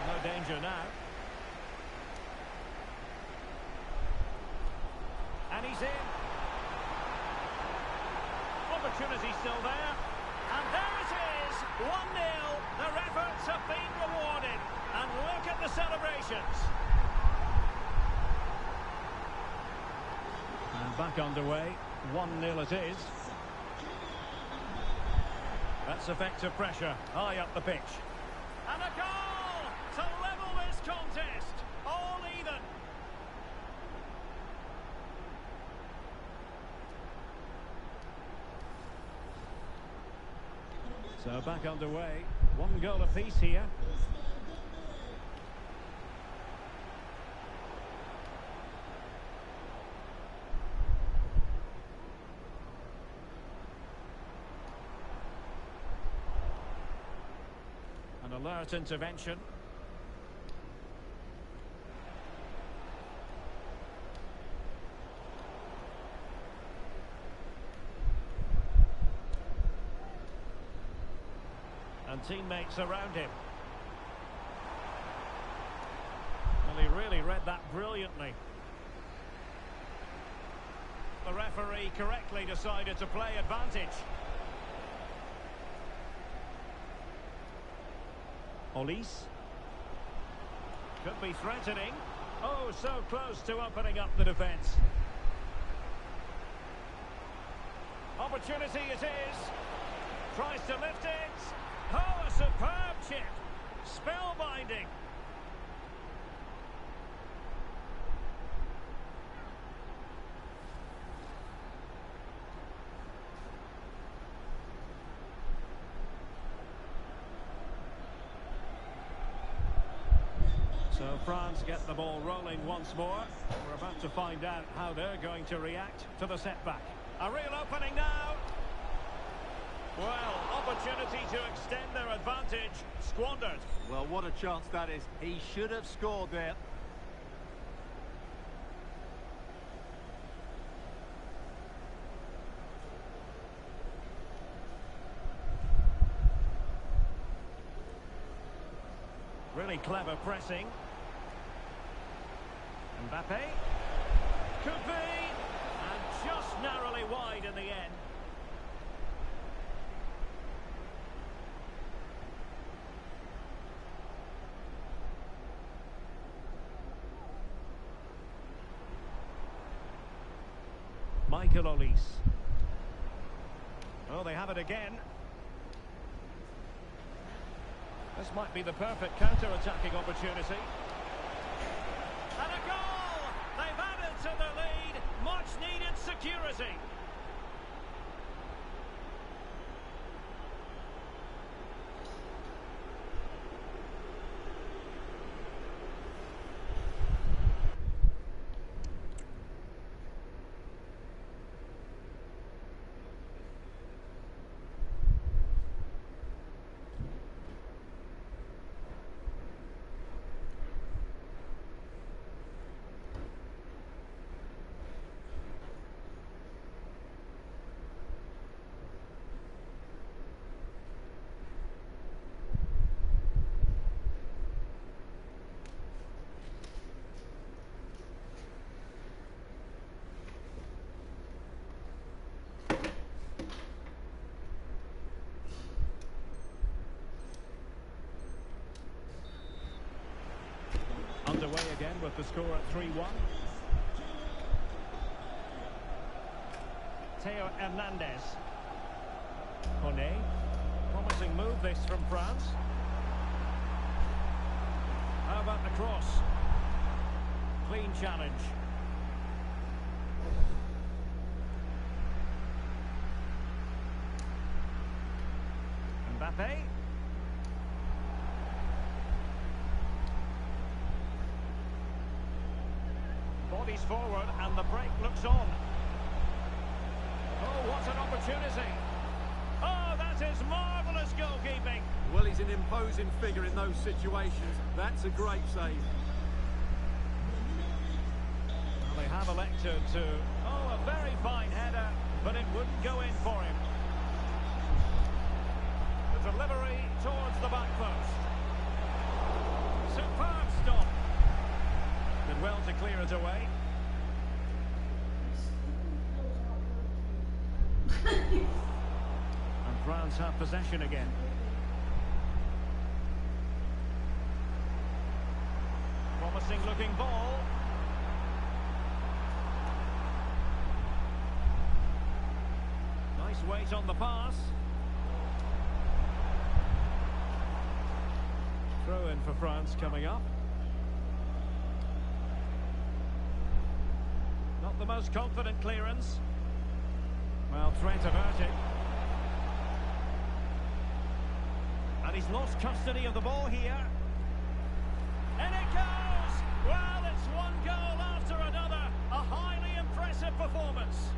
No danger now. And he's in. Opportunity still there. And there it is. 1-0. Their efforts have been rewarded. And look at the celebrations. And back underway. 1-0 it is. That's effective pressure. High up the pitch. And a goal to level this contest. All even. So back underway. 1 goal apiece here. An alert intervention. And teammates around him. Well, he really read that brilliantly. The referee correctly decided to play advantage. Olise. Could be threatening. Oh, so close to opening up the defence. Opportunity it is. Tries to lift it. Oh, a superb chip. Spellbinding. So France get the ball rolling once more. We're about to find out how they're going to react to the setback. A real opening now. Well, opportunity to extend their advantage squandered. Well, what a chance that is. He should have scored there. Really clever pressing. Mbappe. Could be. And just narrowly wide in the end. Michael Olise. Oh, they have it again. This might be the perfect counter-attacking opportunity. And a goal! They've added to the lead. Much-needed security. again with the score at 3-1. Theo Hernandez. Kone. Promising move this from France. How about the cross? Clean challenge. Mbappe. Bodies forward and the break looks on. Oh, what an opportunity. Oh, that is marvellous goalkeeping. Well, he's an imposing figure in those situations. That's a great save. Well, they have elected to... Oh, a very fine header, but it wouldn't go in for him. The delivery towards the back post. Superb stop. Did well to clear it away. And France have possession again. Promising looking ball. Nice weight on the pass. Throw in for France coming up. Not the most confident clearance. Well, threat averted. And he's lost custody of the ball here. And it goes! Well, it's one goal after another. A highly impressive performance.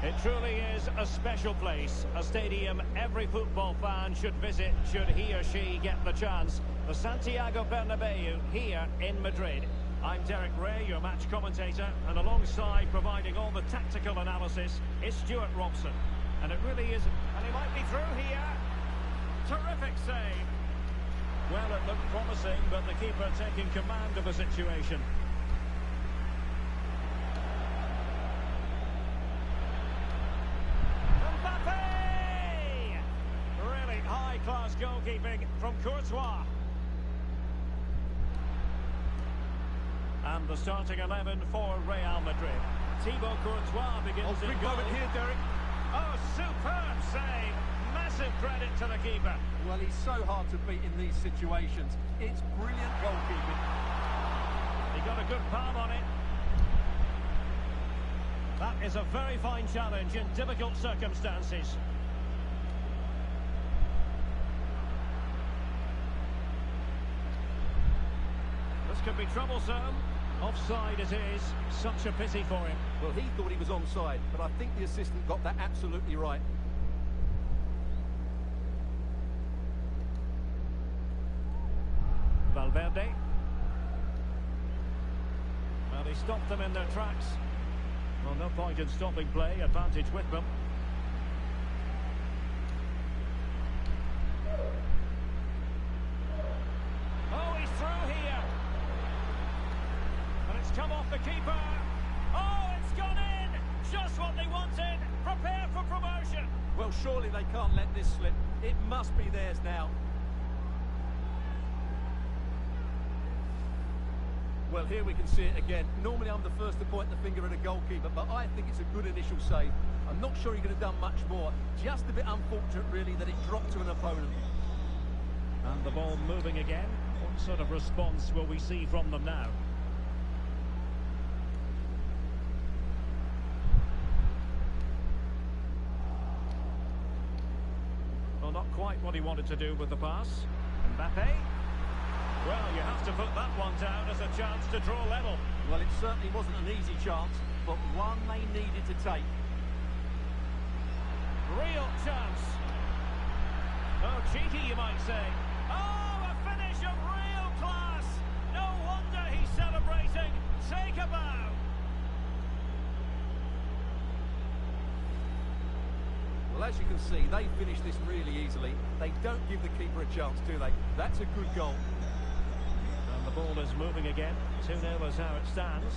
It truly is a special place, a stadium every football fan should visit should he or she get the chance. The Santiago Bernabeu here in Madrid. I'm Derek Ray, your match commentator, and alongside providing all the tactical analysis is Stuart Robson. And it really is, and he might be through here. Terrific save. Well, it looked promising, but the keeper taking command of the situation. High-class goalkeeping from Courtois. And the starting 11 for Real Madrid. Thibaut Courtois begins in big goal. moment here, Derek. Oh, superb save. Massive credit to the keeper. Well, he's so hard to beat in these situations. It's brilliant goalkeeping. He got a good palm on it. That is a very fine challenge in difficult circumstances. This could be troublesome. Offside it is. Such a pity for him. Well, he thought he was onside, but I think the assistant got that absolutely right. Valverde. Well, he stopped them in their tracks. Well, no point in stopping play. Advantage with them. Oh, he's through here. And it's come off the keeper. Oh, it's gone in. Just what they wanted. Prepare for promotion. Well, surely they can't let this slip. It must be theirs now. Well, here we can see it again. Normally I'm the first to point the finger at a goalkeeper, but I think it's a good initial save. I'm not sure he could have done much more. Just a bit unfortunate, really, that it dropped to an opponent. And the ball moving again. What sort of response will we see from them now? Well, not quite what he wanted to do with the pass. Mbappe. Well, you have to put that one down as a chance to draw level. Well, it certainly wasn't an easy chance, but one they needed to take. Real chance. Oh, cheeky, you might say. Oh, a finish of real class. No wonder he's celebrating. Take a bow. Well, as you can see, they finished this really easily. They don't give the keeper a chance, do they? That's a good goal. And the ball is moving again. 2-0 is how it stands.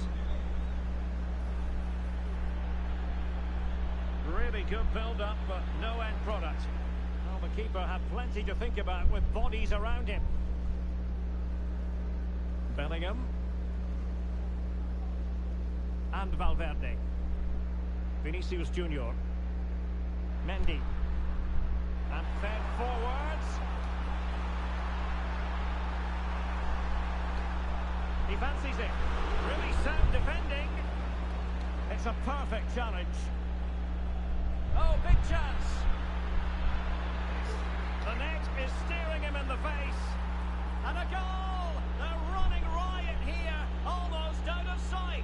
Really good build-up, but no end product. Well, the keeper had plenty to think about with bodies around him. Bellingham. And Valverde. Vinicius Junior. Mendy. And fed forwards. He fancies it. Really sound defending. It's a perfect challenge. Oh, big chance. The net is steering him in the face. And a goal! They're running riot here, almost out of sight.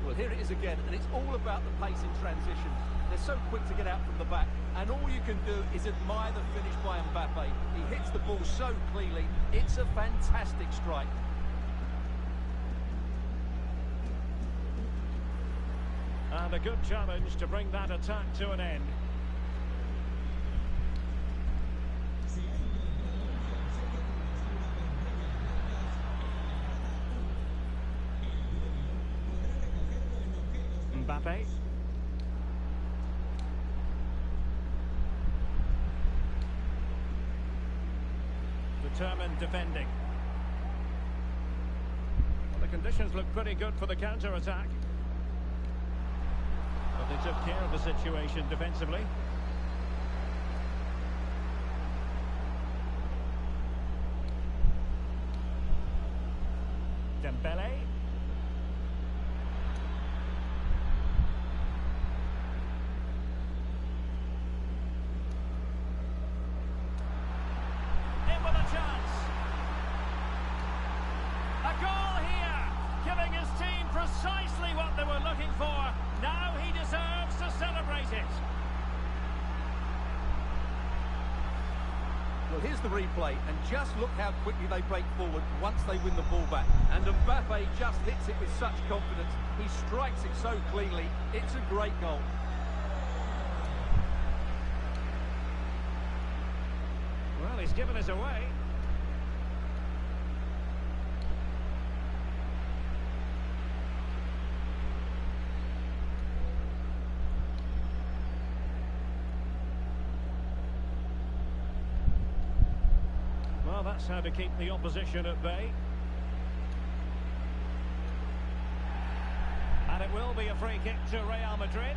Well, here it is again, and it's all about the pace in transition. They're so quick to get out from the back, and all you can do is admire the finish by Mbappe. He hits the ball so cleanly. It's a fantastic strike. And a good challenge to bring that attack to an end. Mbappe. Determined defending. Well, the conditions look pretty good for the counter-attack. But they took care of the situation defensively. Dembele. In with a chance. A goal here, giving his team precisely what they were looking for. Now he deserves to celebrate it. Well, here's the replay, and just look how quickly they break forward once they win the ball back. And Mbappe just hits it with such confidence. He strikes it so cleanly. It's a great goal. Well, he's given us away. Well, that's how to keep the opposition at bay. And it will be a free kick to Real Madrid.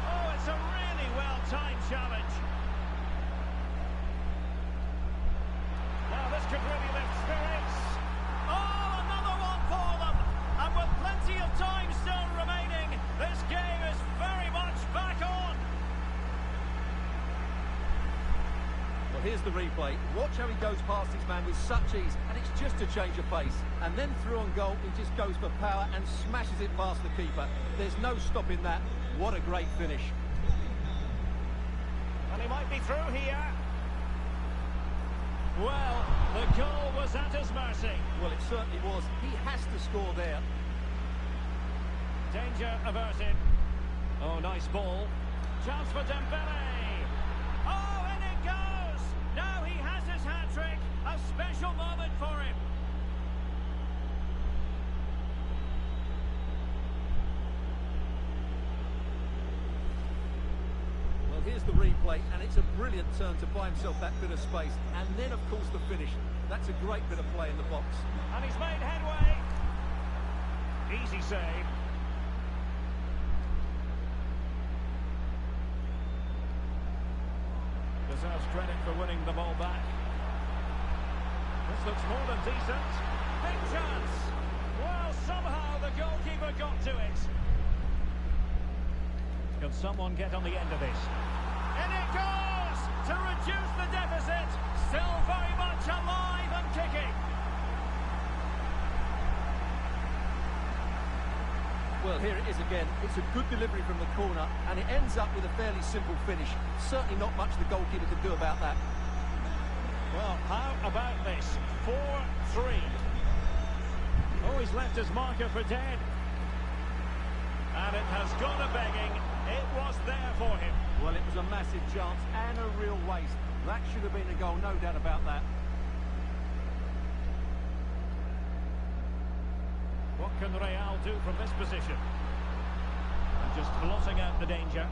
Oh, it's a really well-timed challenge. Now this could really lift spirits. Oh, another one for them. And with plenty of time still remaining, this game is very much back on. Well, here's the replay. Watch how he goes past his man with such ease, and it's just a change of pace. And then through on goal, he just goes for power and smashes it past the keeper. There's no stopping that. What a great finish. And he might be through here. Well, the goal was at his mercy. Well, it certainly was. He has to score there. Danger averted. Oh, nice ball. Chance for Dembele. Oh, and it goes! Now he has his hat-trick. A special moment for him. here's the replay, and it's a brilliant turn to buy himself that bit of space. And then, of course, the finish. That's a great bit of play in the box. And he's made headway. Easy save. Deserves credit for winning the ball back. This looks more than decent. Big chance. Well, somehow the goalkeeper got to it. Can someone get on the end of this? And it goes to reduce the deficit. Still very much alive and kicking. Well, here it is again. It's a good delivery from the corner, and it ends up with a fairly simple finish. Certainly not much the goalkeeper could do about that. Well, how about this? 4-3. Oh, he's left his marker for dead. And it has gone a-begging. It was there for him. Well, it was a massive chance and a real waste. That should have been a goal, no doubt about that. What can Real do from this position? And just blotting out the danger.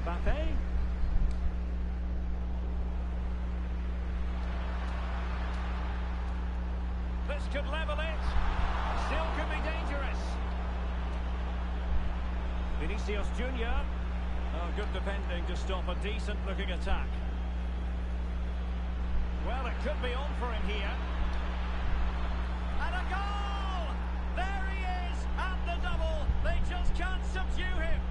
Mbappe. This could level it. Still could be dangerous. Vinicius Junior. Oh, good defending to stop a decent-looking attack. Well, it could be on for him here. And a goal! There he is at the double. They just can't subdue him.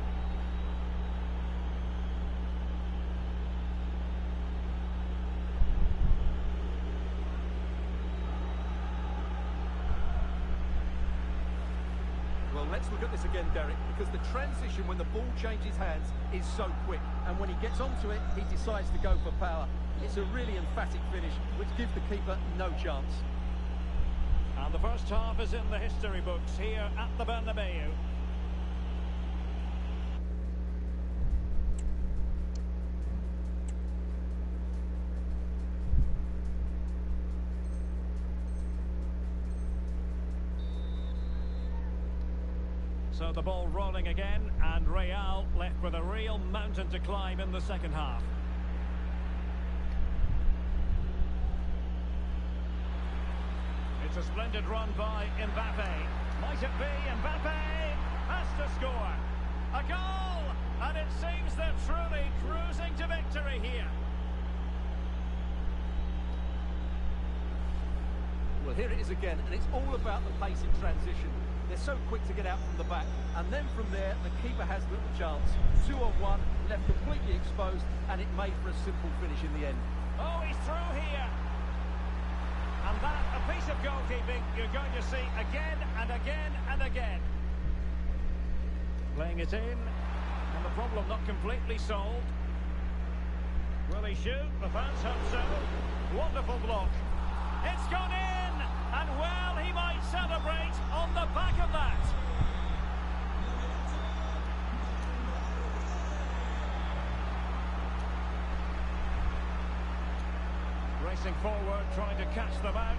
Well, let's look at this again, Derek, because the transition when the ball changes hands is so quick. And when he gets onto it, he decides to go for power. It's a really emphatic finish, which gives the keeper no chance. And the first half is in the history books here at the Bernabeu. So the ball rolling again, and Real left with a real mountain to climb in the second half. It's a splendid run by Mbappe. Might it be Mbappe? Has to score. A goal! And it seems they're truly cruising to victory here. Well, here it is again, and it's all about the pace in transition. They're so quick to get out from the back, and then from there, the keeper has little chance. 2-on-1, left completely exposed, and it made for a simple finish in the end. Oh, he's through here. And that, a piece of goalkeeping you're going to see again and again and again. Playing it in, and the problem not completely solved. Will he shoot? The fans hope so. Wonderful block. It's gone in, and well, he might celebrate on the back of that. Racing forward, trying to catch them out.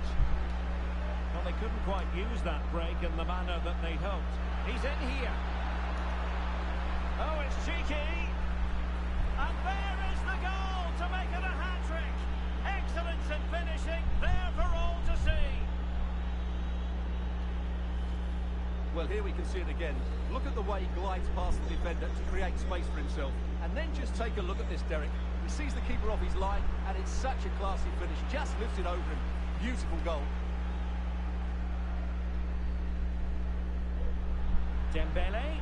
Well, they couldn't quite use that break in the manner that they'd hoped. He's in here. Oh, it's cheeky. And there is the goal to make it a hat-trick. Excellence in finishing, there for all to see. Well, here we can see it again. Look at the way he glides past the defender to create space for himself. And then just take a look at this, Derek. He sees the keeper off his line, and it's such a classy finish. Just lifts it over him. Beautiful goal. Dembele.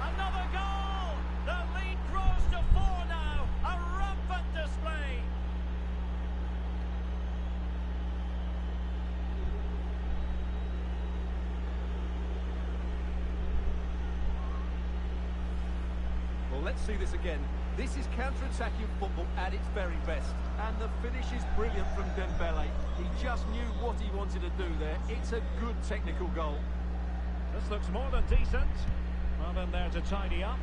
Another goal! The lead grows to 4 now. A rampant display. Well, let's see this again. This is counter-attacking football at its very best. And the finish is brilliant from Dembele. He just knew what he wanted to do there. It's a good technical goal. This looks more than decent. Well, in there to tidy up.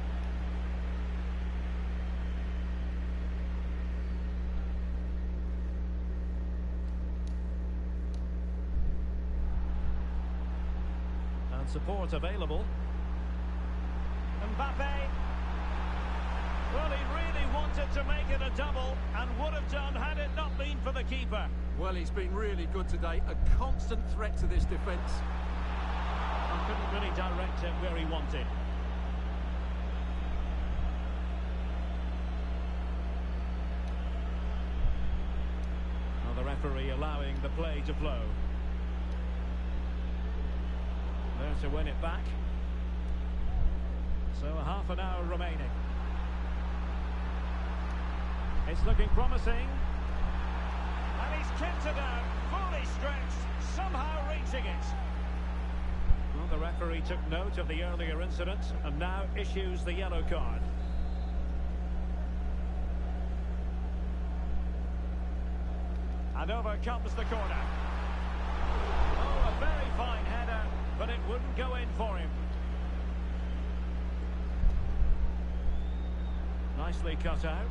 And support available. Mbappe. Well, he really wanted to make it a double and would have done had it not been for the keeper. Well, he's been really good today. A constant threat to this defence. And couldn't really direct it where he wanted. Well, the referee allowing the play to flow. There to win it back. So a half an hour remaining. It's looking promising. And he's kicked it out, fully stretched, somehow reaching it. Well, the referee took note of the earlier incident and now issues the yellow card. And over comes the corner. Oh, a very fine header, but it wouldn't go in for him. Nicely cut out.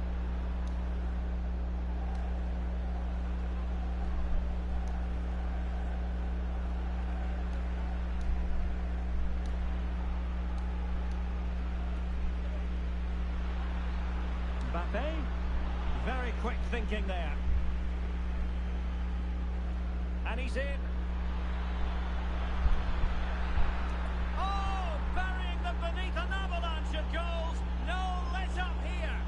Mbappe, very quick thinking there. And he's in. Oh, burying them beneath an avalanche of goals. No let up here.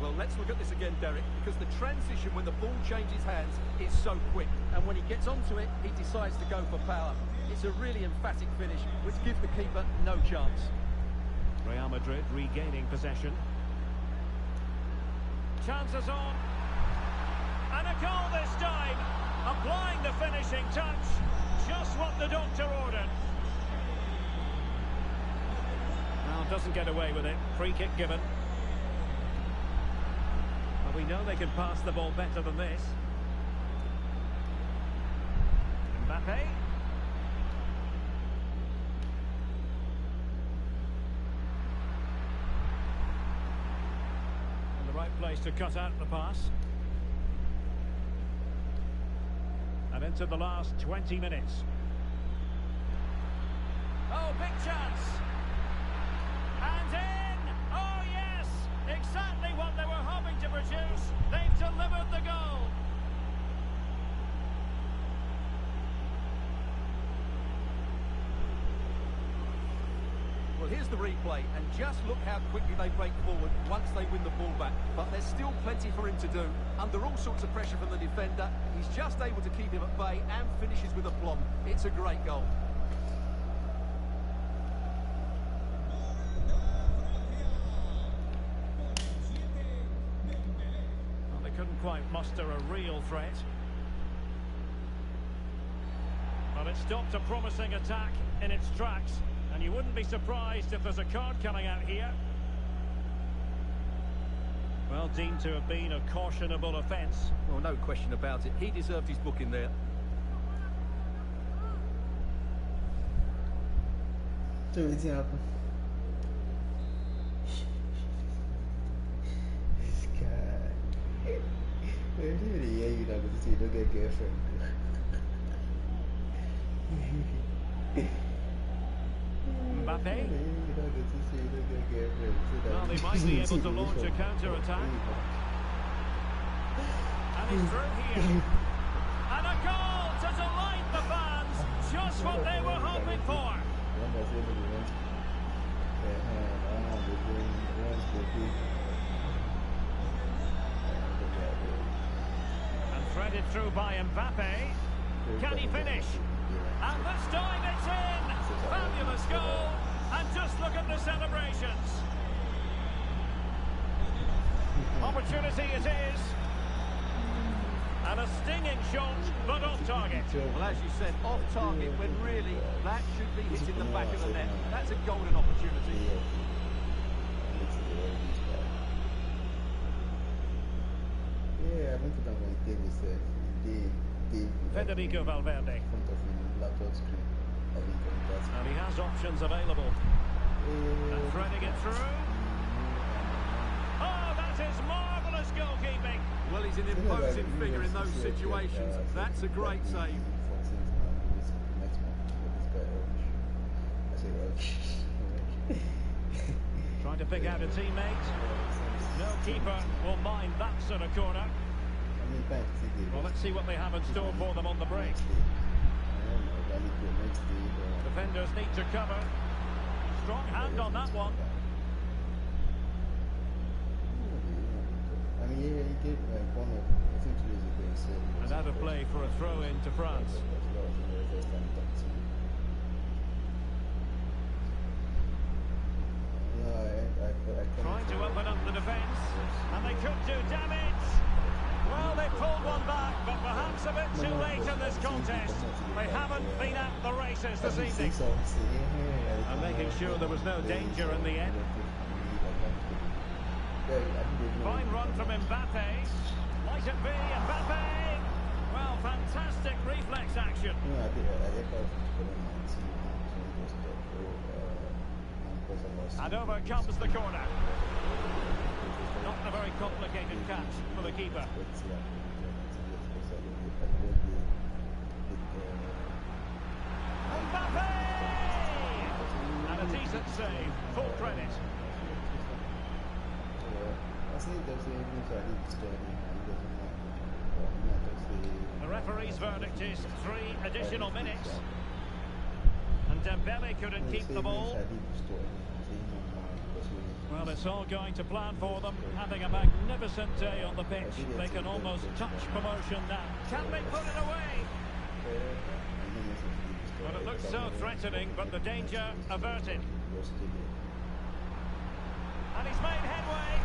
Well, let's look at this again, Derek, because the transition when the ball changes hands is so quick. And when he gets onto it, he decides to go for power. It's a really emphatic finish, which gives the keeper no chance. Real Madrid regaining possession. Chances on. And a goal this time. Applying the finishing touch. Just what the doctor ordered. Well, doesn't get away with it. Free kick given. Well, we know they can pass the ball better than this. Mbappe. Right place to cut out the pass. And into the last 20 minutes. Oh, big chance. And in! Oh, yes! Exactly what they were hoping to produce. They've delivered the goal. Well, here's the replay, and just look how quickly they break forward once they win the ball back. But there's still plenty for him to do. Under all sorts of pressure from the defender, he's just able to keep him at bay and finishes with aplomb. It's a great goal. Well, they couldn't quite muster a real threat. But it stopped a promising attack in its tracks. And you wouldn't be surprised if there's a card coming out here. Well, deemed to have been a cautionable offence. Well, no question about it. He deserved his booking there. So what's happened? This guy. Where did he hear you not going to say you don't get girlfriend? Mbappe. Well, they might be able to launch a counter-attack. And he's through here. And a goal to delight the fans. Just what they were hoping for. And threaded through by Mbappe. Can he finish? And this time it's in! Fabulous goal! And just look at the celebrations! Opportunity it is! And a stinging shot, but off target. Well, as you said, off target, when really that should be hitting the back of the net. That's a golden opportunity. Yeah, I went to that one day with Federico Valverde. in front of him, laptop screen. And he has options available. And threading it through. Oh, that is marvellous Marvellous goalkeeping. Well, he's an imposing figure in those situations. That's a great save. Trying to pick out a teammate. No keeper will mind that sort of corner. Well, let's see what they have in store for them on the break. Defenders need to cover. Strong hand on that one. I mean, yeah, he did one of, I think 2 days ago, he said. And out of play for a throw in to France. Trying to open up the defence, and they could do damage. Well, they pulled one back, but perhaps a bit too late in this contest. They haven't been at the races this evening. And making sure there was no danger in the end. Fine run from Mbappe. Might it be Mbappe? Well, fantastic reflex action. And over comes the corner. Not a very complicated catch for the keeper. Mbappe! And a decent save. Full credit. The referee's verdict is 3 additional minutes. And Dembele couldn't keep the ball. Well, it's all going to plan for them. Having a magnificent day on the pitch. They can almost touch promotion now. Can they put it away? Well, it looks so threatening, but the danger averted. And he's made headway.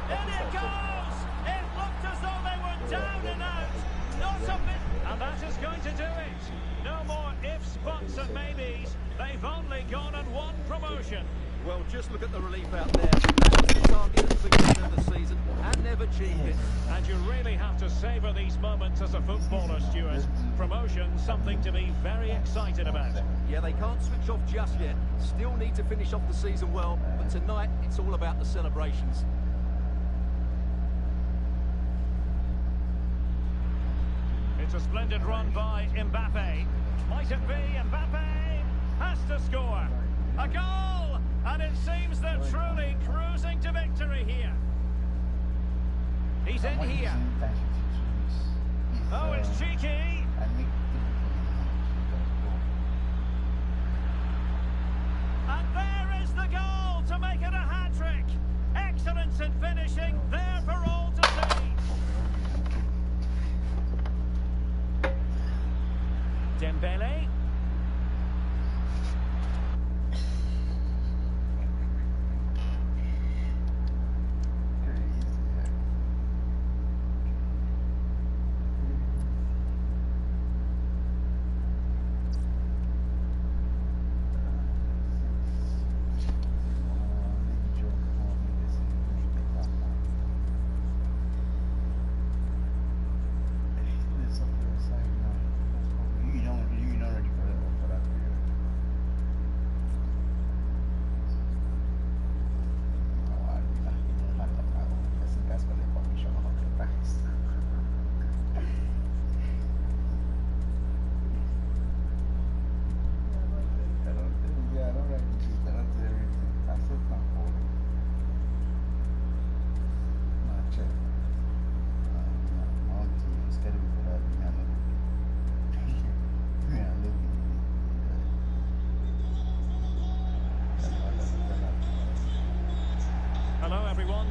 In it goes! It looked as though they were down and out. Not a bit. And that is going to do it. No more ifs, buts and maybes. They've only gone and won promotion. Well, just look at the relief out there. That was the target at the beginning of the season, and they've achieved it. And you really have to savour these moments as a footballer, Stuart. Promotion, something to be very excited about. Yeah, they can't switch off just yet. Still need to finish off the season well, but tonight it's all about the celebrations. It's a splendid run by Mbappe. Might it be Mbappe? Has to score. A goal! And it seems they're truly cruising to victory here. He's in here. Oh, it's cheeky. And there is the goal to make it a hat-trick. Excellence in finishing, there for all to see. Dembele.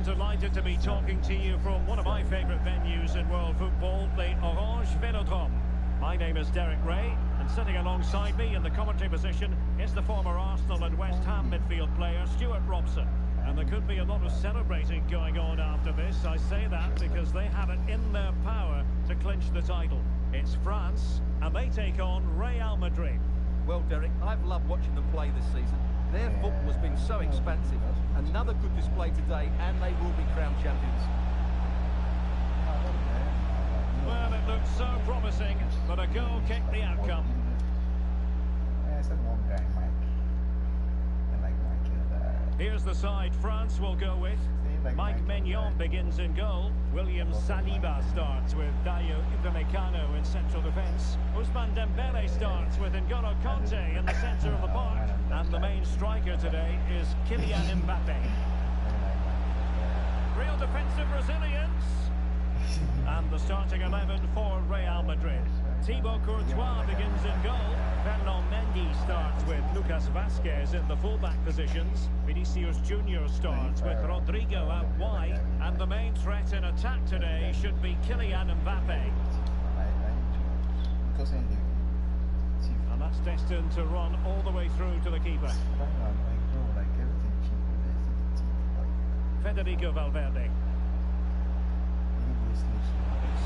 Delighted to be talking to you from one of my favourite venues in world football, the Orange Velodrome. My name is Derek Ray, and sitting alongside me in the commentary position is the former Arsenal and West Ham midfield player Stuart Robson. And there could be a lot of celebrating going on after this. I say that because they have it in their power to clinch the title. It's France, and they take on Real Madrid. Well, Derek, I've loved watching them play this season. Their football has been so expansive. Another good display today, and they will be crowned champions. Well, it looks so promising, but a goal kicked the outcome. Here's the side France will go with. Mike Maignan begins in goal. William Saliba starts with Dayo Upamecano in central defence. Ousmane Dembele starts with N'Golo Kanté in the centre of the park. And the main striker today is Kylian Mbappe. Real defensive resilience. And the starting 11 for Real Madrid. Thibaut Courtois begins in goal. Fernand Mendy starts with Lucas Vazquez in the fullback positions. Vinicius Junior starts with Rodrigo out wide. And the main threat in attack today should be Kylian Mbappe. And that's destined to run all the way through to the keeper. Federico Valverde.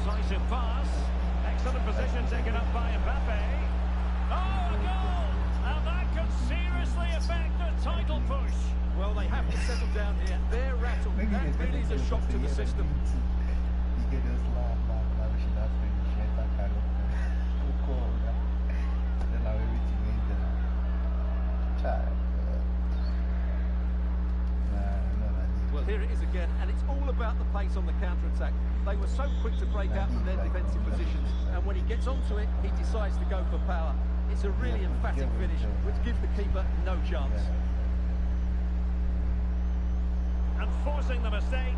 Incisive pass. Excellent position taken up by Mbappe. Oh, a goal! And that could seriously affect the title push. Well, they have to settle down here. They're rattled. That really is a shock to the system. Well, here it is again, and it's all about the pace on the counter-attack. They were so quick to break out from their defensive positions, and when he gets onto it, he decides to go for power. It's a really emphatic finish, which gives the keeper no chance. And forcing the mistake.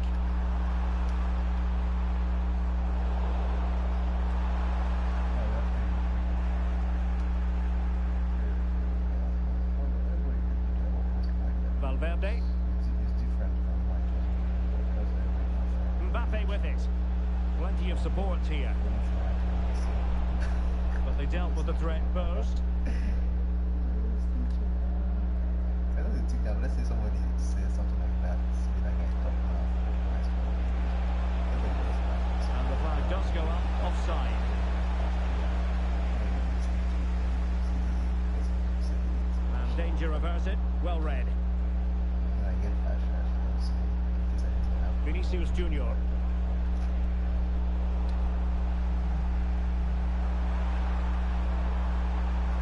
Valverde. Mbappe with it. Plenty of support here. But they dealt with the threat first. Let's say somebody says something like that. And the flag does go up offside. And danger averted. Well read. Vinicius Junior.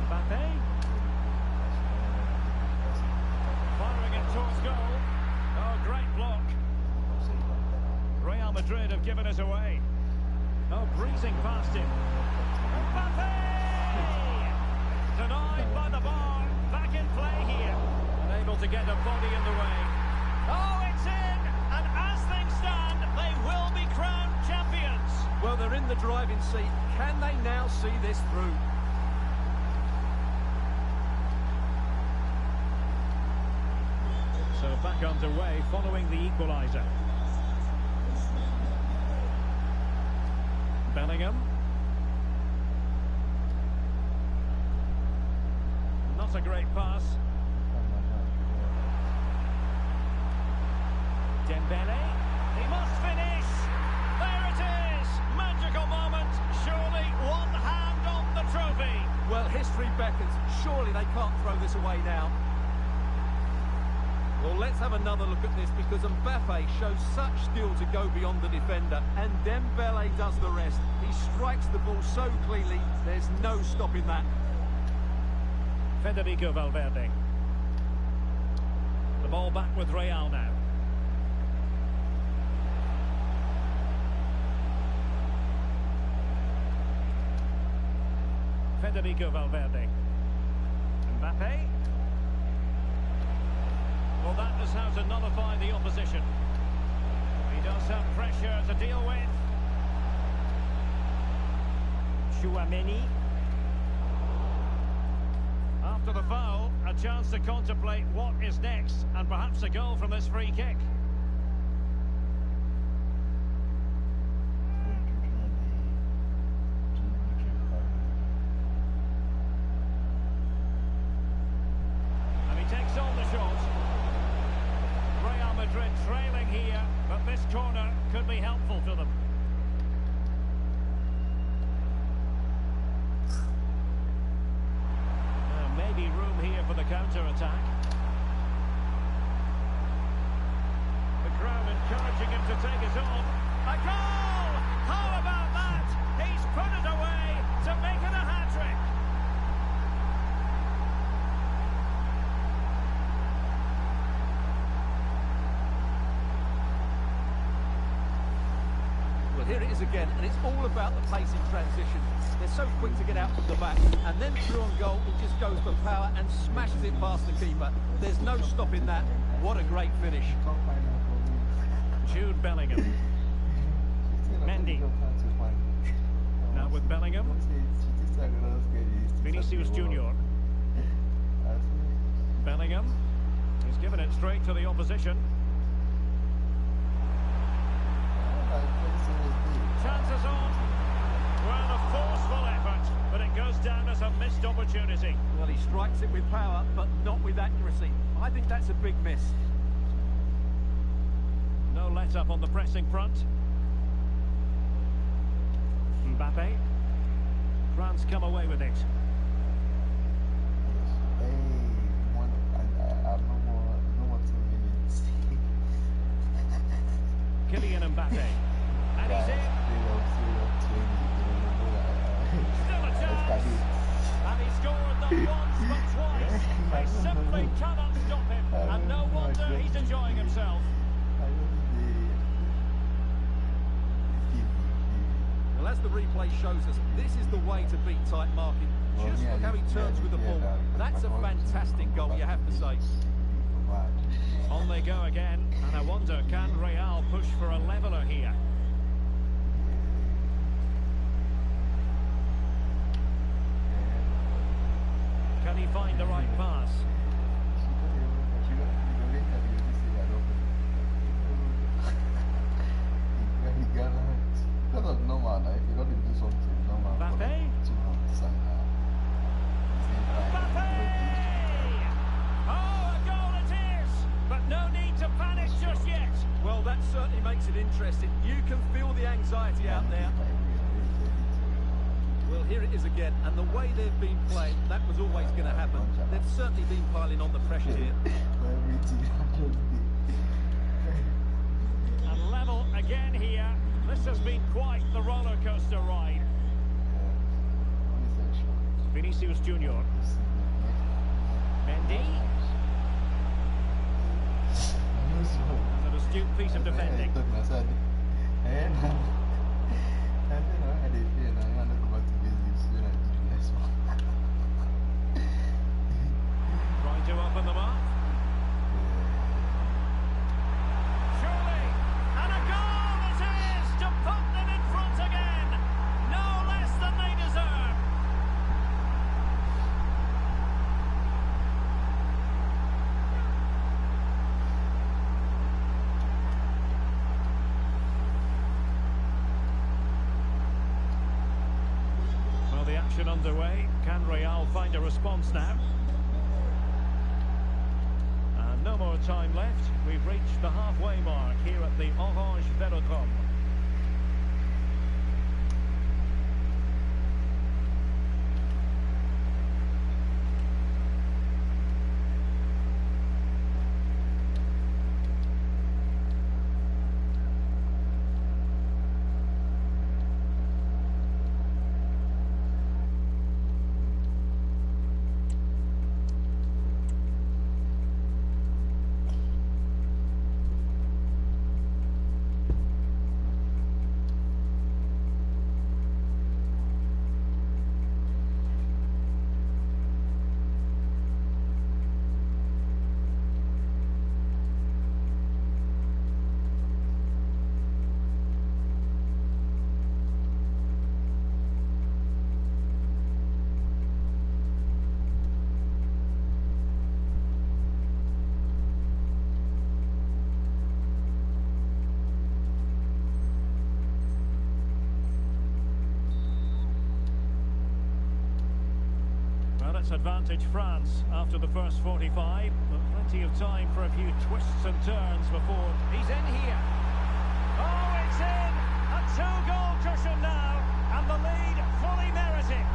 Mbappe. Firing it towards goal. Oh, great block. Real Madrid have given it away. Oh, breezing past him. Mbappe! Denied by the bar. Back in play here. Unable to get a body in the way. Oh, it's in! And as things stand, they will be crowned champions. Well, they're in the driving seat. Can they now see this through? So back underway following the equaliser. Bellingham. Not a great pass. Dembele. He must finish. There it is. Magical moment. Surely one hand on the trophy. Well, history beckons. Surely they can't throw this away now. Well, let's have another look at this, because Mbappe shows such skill to go beyond the defender, and Dembele does the rest. He strikes the ball so cleanly, there's no stopping that. Federico Valverde. The ball back with Real now. Federico Valverde. Mbappe. Well, that is how to nullify the opposition. He does have pressure to deal with. Chouameni. After the foul, a chance to contemplate what is next, and perhaps a goal from this free kick. And he takes on the shot. Real Madrid trailing here, but this corner could be helpful to them. Maybe room here for the counter-attack. The crowd encouraging him to take it on. A goal! How about that? He's put it away to make it a hat-trick. here it is again, and it's all about the pace in transition. They're so quick to get out from the back, and then through on goal, he just goes for power and smashes it past the keeper. There's no stopping that. What a great finish. Jude Bellingham. Mendy. Now with Bellingham. Vinicius Junior. Bellingham. He's given it straight to the opposition. Chances on. Well, a forceful effort, but it goes down as a missed opportunity. Well, he strikes it with power, but not with accuracy. I think that's a big miss. No let-up on the pressing front. Mbappe. France come away with it. Kylian Mbappe. And he's in. Still a chance. And he scored not once but twice. They simply cannot stop him. And no wonder he's enjoying himself. Well, as the replay shows us, this is the way to beat tight marking. Just look how he turns with the ball. That's a fantastic goal, you have to say. On they go again, and I wonder, can Real push for a leveller here? Can he find the right pass? Mbappe? Oh, a goal it is! But no need to panic just yet. Well, that certainly makes it interesting. You can feel the anxiety out there. Well, here it is again, and the way they've been playing, that was always going to happen. They've certainly been piling on the pressure here. And level again here. This has been quite the roller coaster ride. Vinicius Junior. Mendy. An astute piece of defending. Trying to open them up. Surely, and a goal it is to put them in front again. No less than they deserve. Well, the action underway. Can Real find a response now? And no more time left. We've reached the halfway mark here at the Orange Velodrome. It's advantage France after the first 45, but plenty of time for a few twists and turns before he's in here. Oh, it's in! A two-goal cushion now, and the lead fully merited.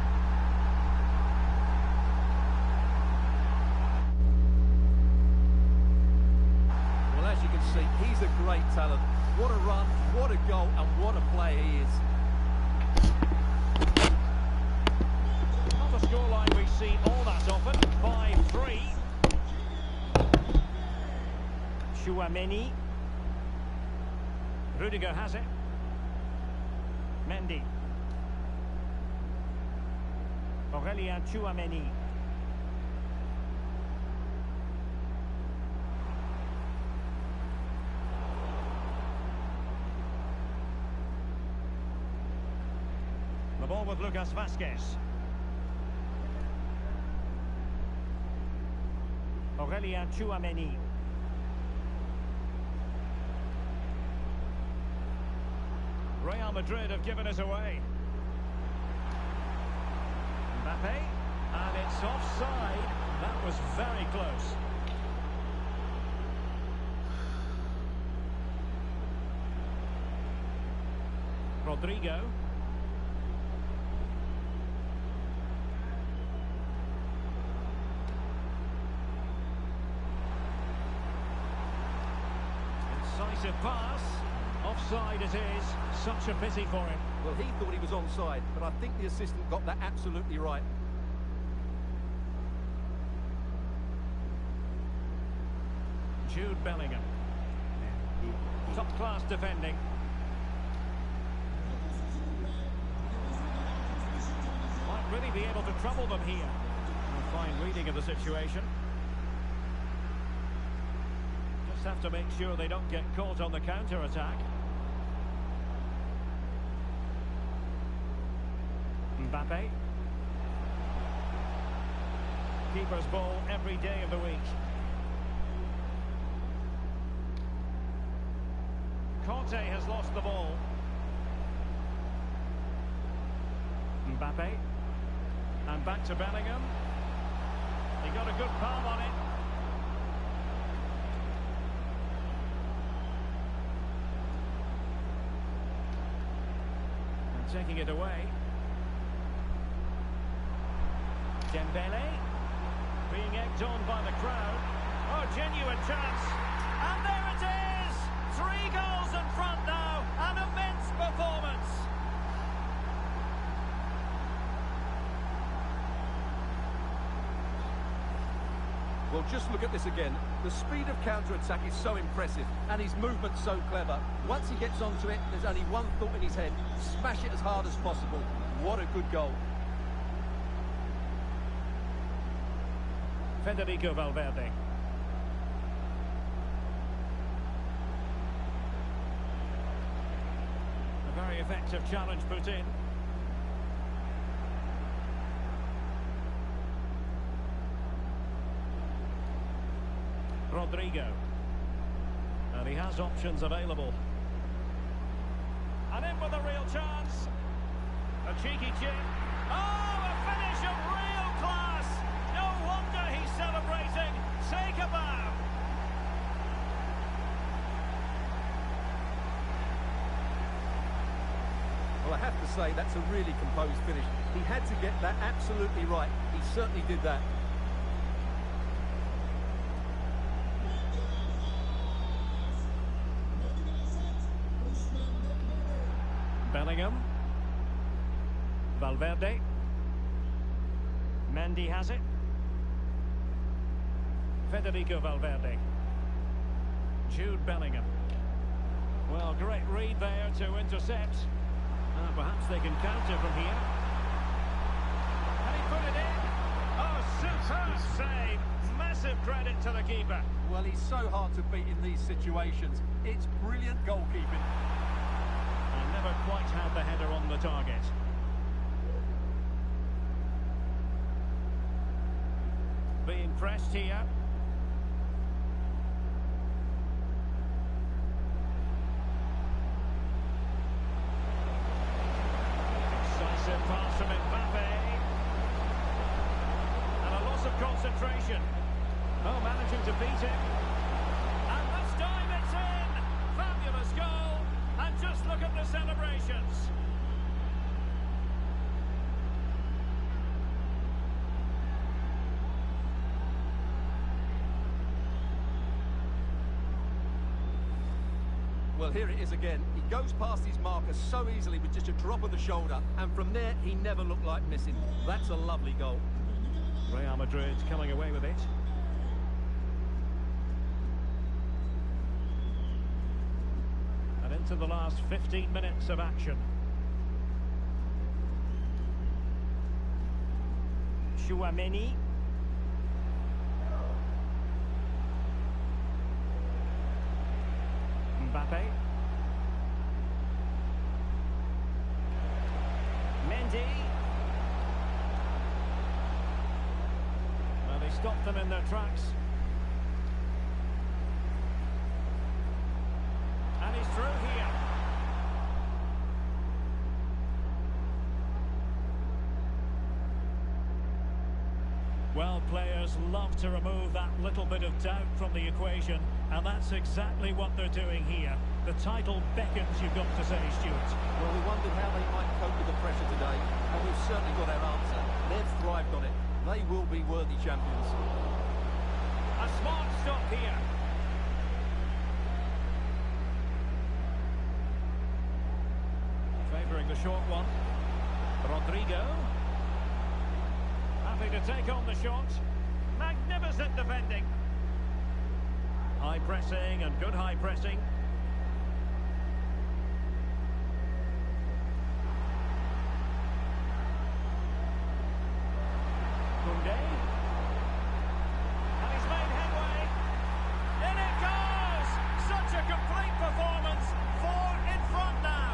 Well, as you can see, he's a great talent. What a run, what a goal, and what a player he is. Not a scoreline we see all that often. 5-3. Chouameni. Rudiger has it. Mendy. Aurelien Tchouameni. The ball with Lucas Vazquez. Aurelien Tchouameni. Real Madrid have given it away. Mbappe, and it's offside. That was very close. Rodrigo. Incisive pass. Offside it is. Such a pity for him. Well, he thought he was onside, but I think the assistant got that absolutely right. Jude Bellingham. Top-class defending. Might really be able to trouble them here. A fine reading of the situation. Just have to make sure they don't get caught on the counter-attack. Mbappe. Keeper's ball every day of the week. Conte has lost the ball. Mbappe. And back to Bellingham. He got a good palm on it. And taking it away. Dembele. Being egged on by the crowd. Oh, genuine chance. And there it is! 3 goals in front now. An immense performance. Well, just look at this again. The speed of counter-attack is so impressive, and his movement's so clever. Once he gets onto it, there's only one thought in his head. Smash it as hard as possible. What a good goal. Federico Valverde. A very effective challenge put in. Rodrigo. And he has options available. And in with a real chance. A cheeky chip. Oh, a finish of real class. No wonder he's celebrating. Take a bow. Well, I have to say, that's a really composed finish. He had to get that absolutely right. He certainly did that. Bellingham. Valverde. Mendy has it. Federico Valverde. Jude Bellingham. Well, great read there to intercept. Perhaps they can counter from here. And he put it in. Oh, superb save. Massive credit to the keeper. Well, he's so hard to beat in these situations. It's brilliant goalkeeping. And never quite had the header on the target. Being pressed here. Decisive pass from Mbappe. And a loss of concentration. Oh, managing to beat him. And this time it's in. Fabulous goal. And just look at the celebrations. Well, here it is again. He goes past his marker so easily with just a drop of the shoulder, and from there, he never looked like missing. That's a lovely goal. Real Madrid coming away with it. And into the last 15 minutes of action. Chouameni. Mbappe. Mendy. Well, they stopped them in their tracks. And he's through here. Well, players love to remove that little bit of doubt from the equation, and that's exactly what they're doing here. The title beckons, you've got to say, Stuart. Well, we wondered how they might cope with the pressure today, and we've certainly got our answer. They've thrived on it. They will be worthy champions. A smart stop here. Favouring the short one. Rodrigo. Happy to take on the shot. Magnificent defending. High pressing and good high pressing. Koundé. And he's made headway. In it goes! Such a complete performance. 4 in front now.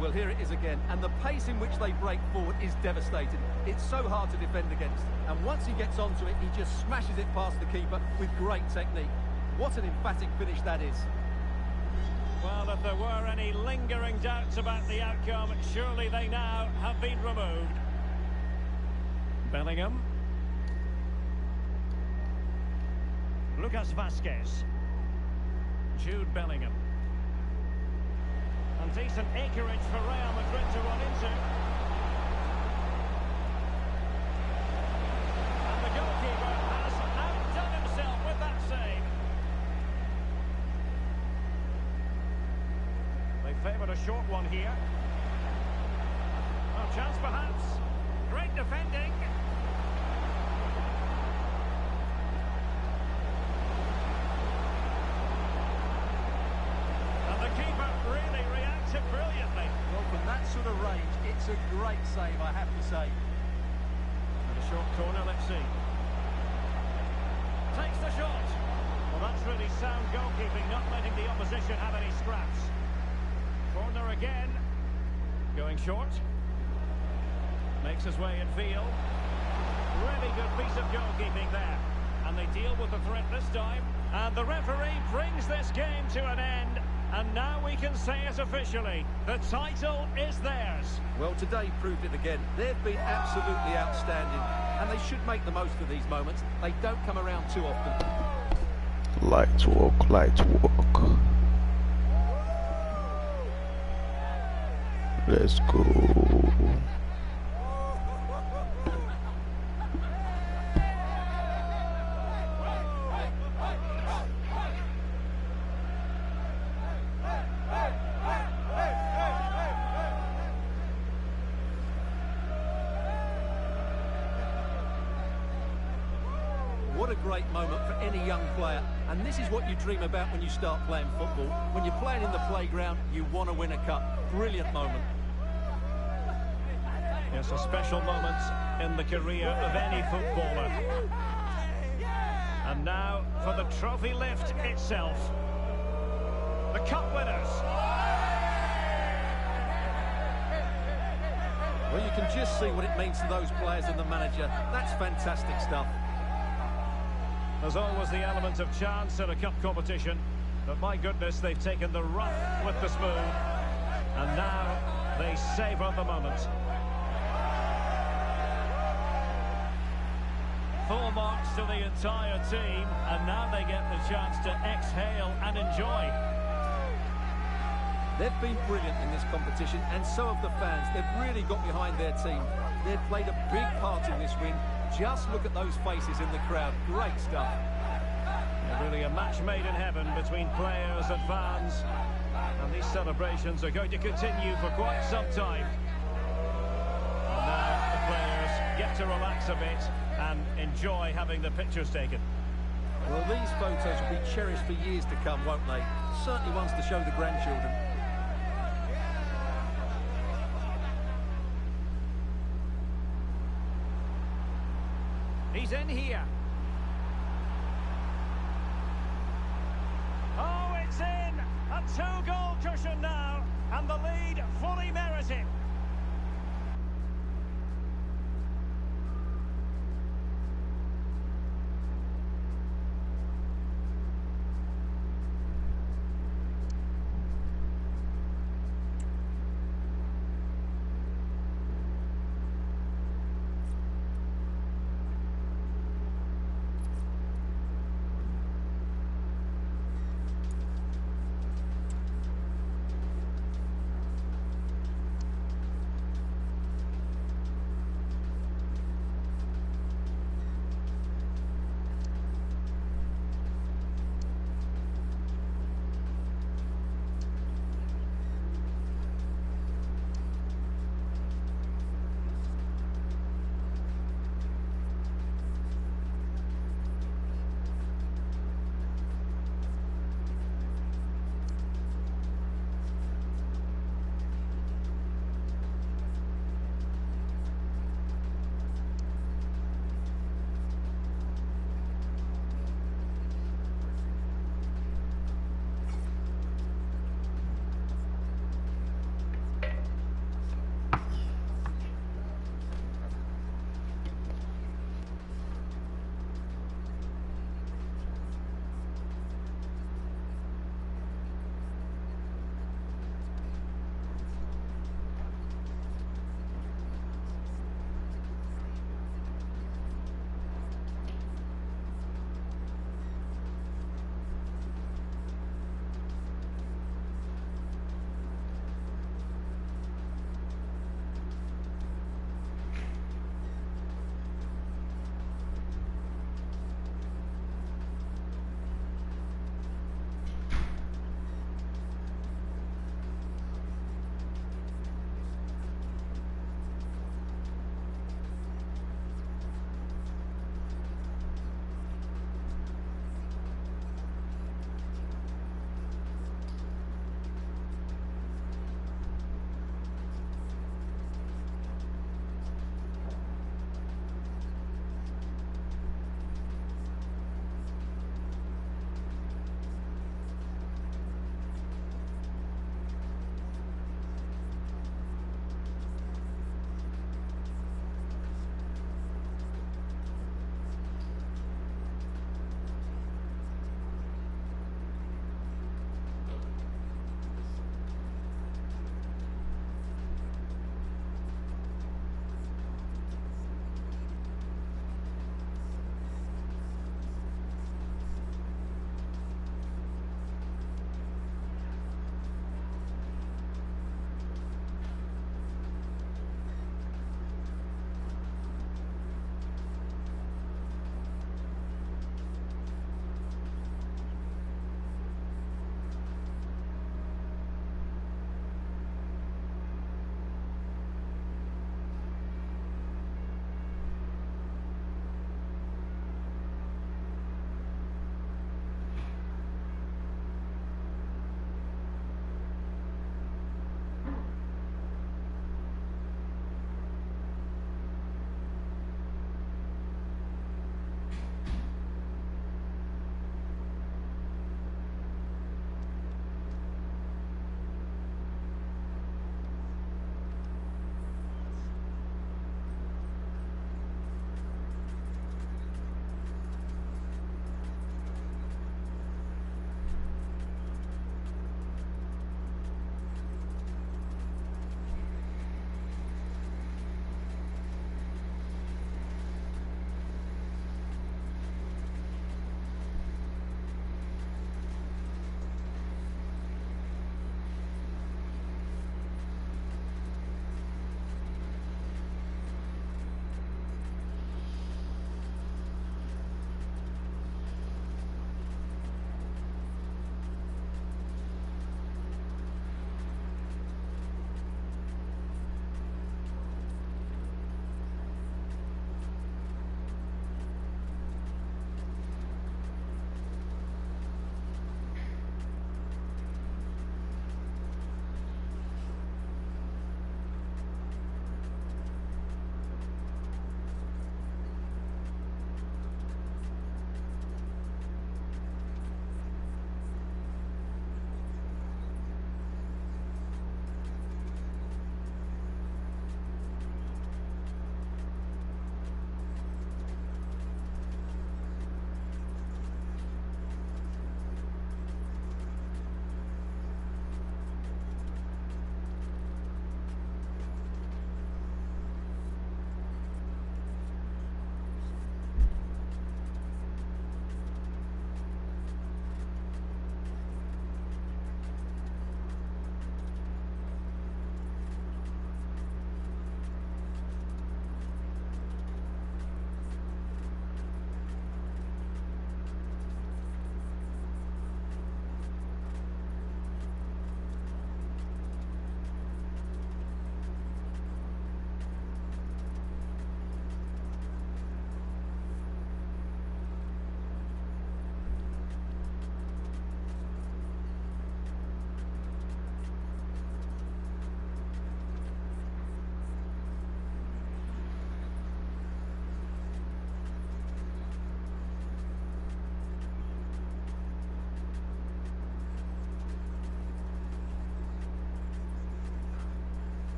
Well, here it is again, and the pace in which they break forward is devastating. It's so hard to defend against, and once he gets onto it, he just smashes it past the keeper with great technique. What an emphatic finish that is. Well, if there were any lingering doubts about the outcome, surely they now have been removed. Bellingham. Lucas Vazquez. Jude Bellingham. And decent acreage for Real Madrid to run into. And the goalkeeper has outdone himself with that save. They favoured a short one here. Oh, chance perhaps. Great defending. And the keeper really reacted brilliantly. Well, from that sort of range, it's a great save, I have to say. And a short corner, let's see. Takes the shot. Well, that's really sound goalkeeping, not letting the opposition have any scraps. Corner again. Going short. Makes his way in field. Really good piece of goalkeeping there. And they deal with the threat this time. And the referee brings this game to an end. And now we can say it officially. The title is theirs. Well, today proved it again. They've been absolutely outstanding, and they should make the most of these moments. They don't come around too often. Light work, light work. Let's go. What a great moment for any young player, and this is what you dream about when you start playing football. When you're playing in the playground, you want to win a cup. Brilliant moment. Yes, a special moment in the career of any footballer. And now for the trophy lift itself. The cup winners. Well, you can just see what it means to those players and the manager. That's fantastic stuff. There's always the element of chance in a cup competition, but my goodness, they've taken the rough with the smooth, and now they savour the moment. Full marks to the entire team, and now they get the chance to exhale and enjoy. They've been brilliant in this competition, and so have the fans. They've really got behind their team. They've played a big part in this win. Just look at those faces in the crowd. Great stuff. Yeah, really a match made in heaven between players and fans. And these celebrations are going to continue for quite some time. And now the players get to relax a bit and enjoy having the pictures taken. Well, these photos will be cherished for years to come, won't they? Certainly ones to show the grandchildren. He's in here. Oh, it's in! A two-goal cushion now, and the lead fully merited.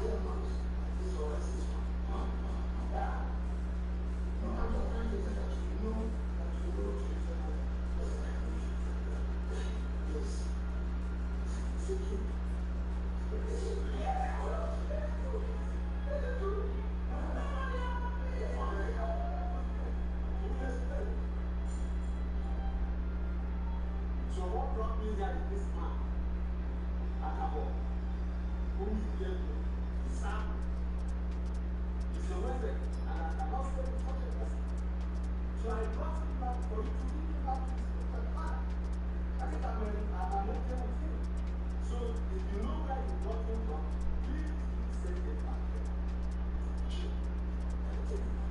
So what brought me here is this man, Akabo, who is here to serve me. He's a resident, and I cannot stay with such a person. So I brought him back for you to give him back to his father. I think I'm okay with him. So if you know where you got him from, please send him back here.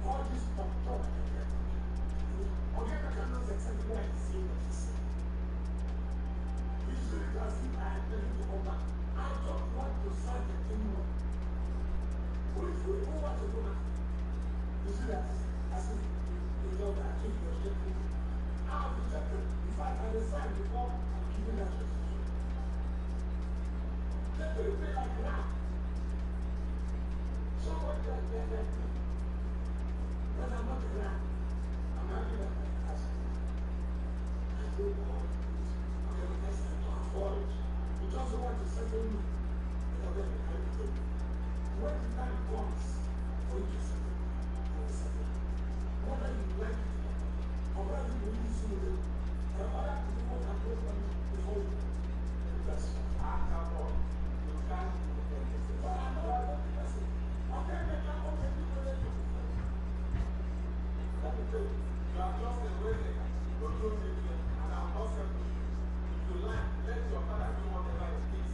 All this talk, Ogega cannot accept what I see what he said. Which really does him I am telling you over. I don't want to serve the kingdom. Who want to do that? You see that? I said, the job that I took your shit. I have rejected. In fact, I decided before I'm giving that restitution. Let me pay like that. Somebody like that. When I'm not around, I'm happy that I ask you. I don't want this. I'm going to ask you to afford it. You just want to settle me. You're going to help me. When the time comes for you to settle, you will settle. Whether you like it or whether you really see it, there are other people that go before you. Because after all, you can't do anything. But I'm not a person. Okay, make that open to the relationship. Let me tell you, you are just a resident. You're doing it, and I'm not selfish. If you like, let your father do whatever it is.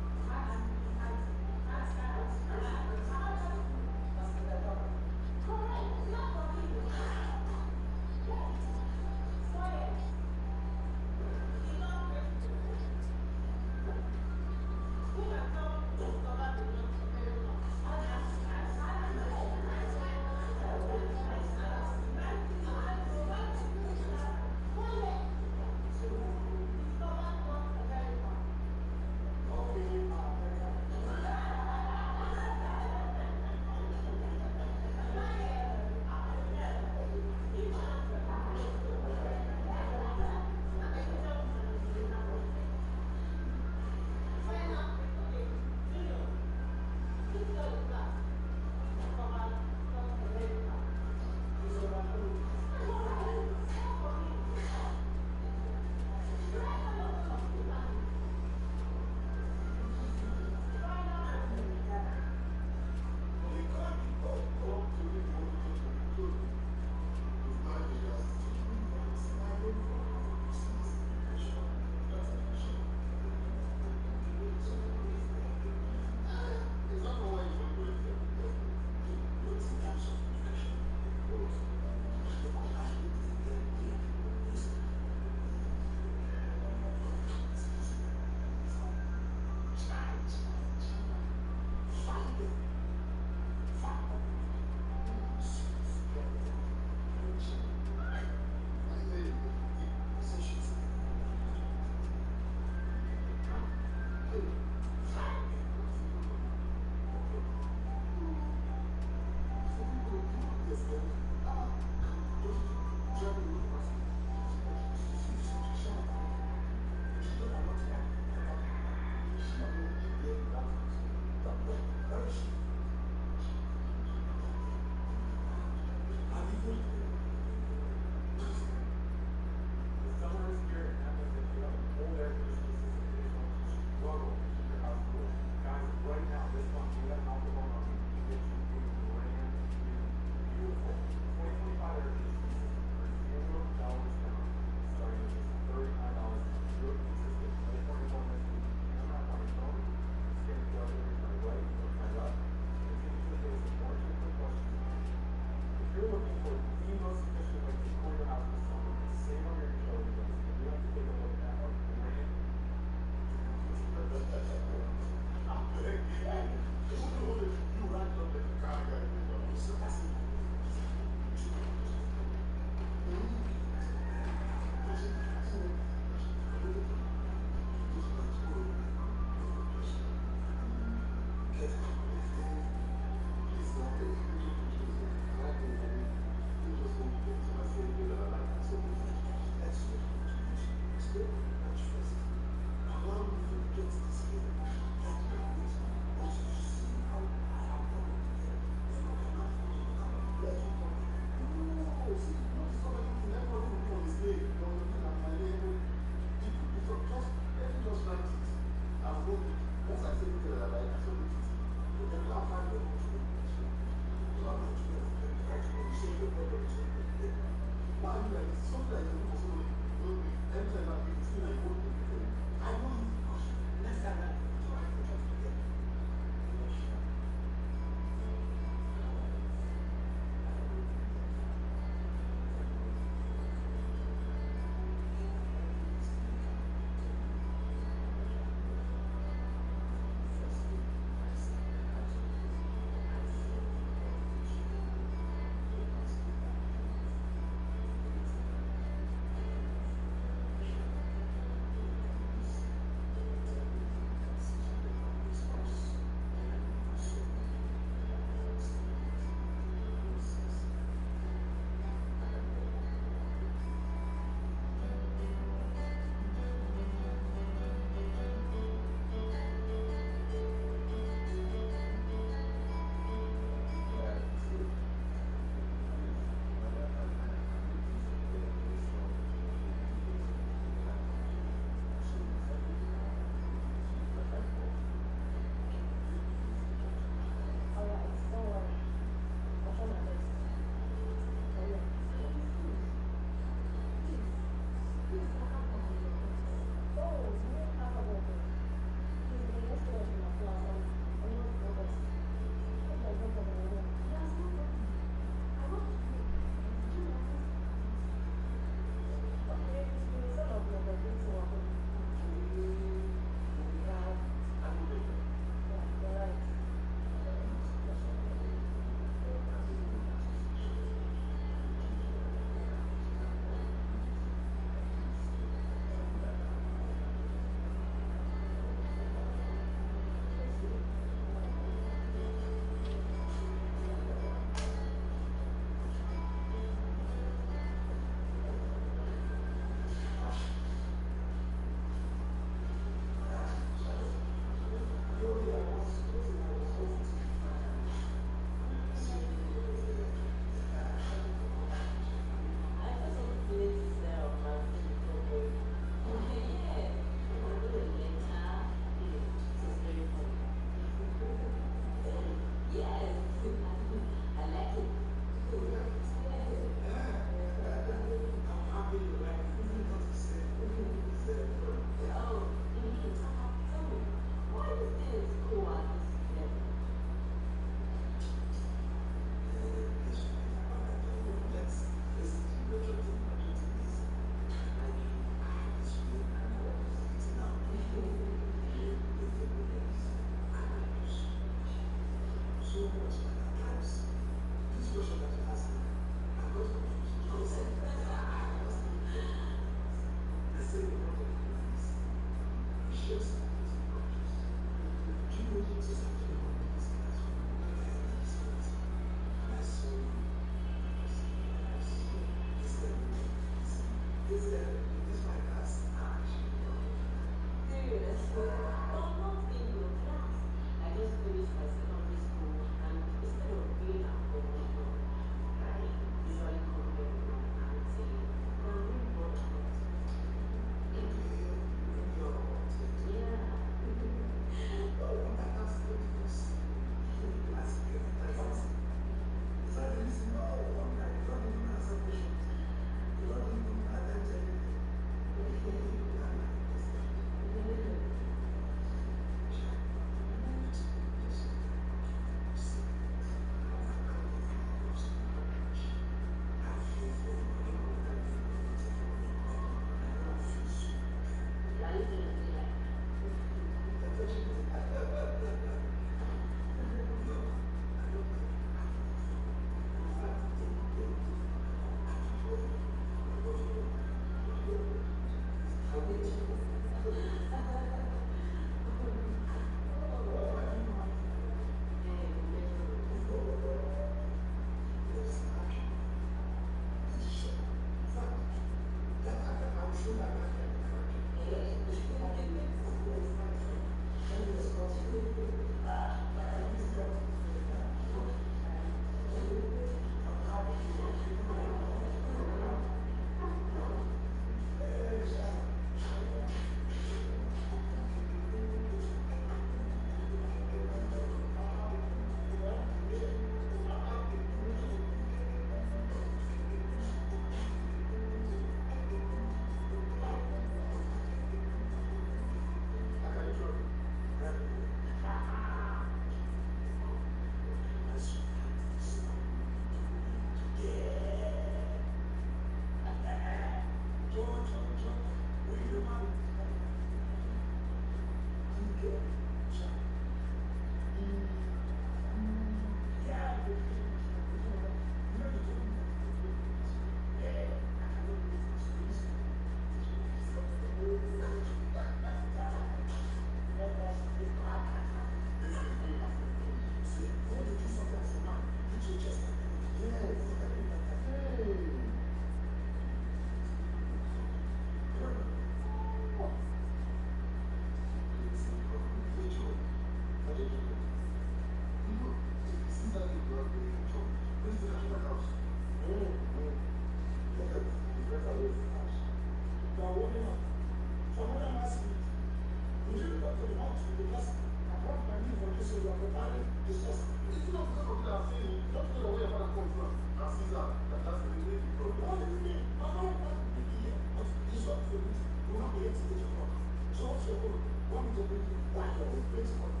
because I brought my new for this, so you are preparing to source. It's not because of that I'm saying it. Don't know where your father comes from. And Caesar, that's the way you go. What do you mean? I don't want to be here. But this one for me, you will not be able to get your job. So what's your goal? Want me to bring you? Why are you paying money?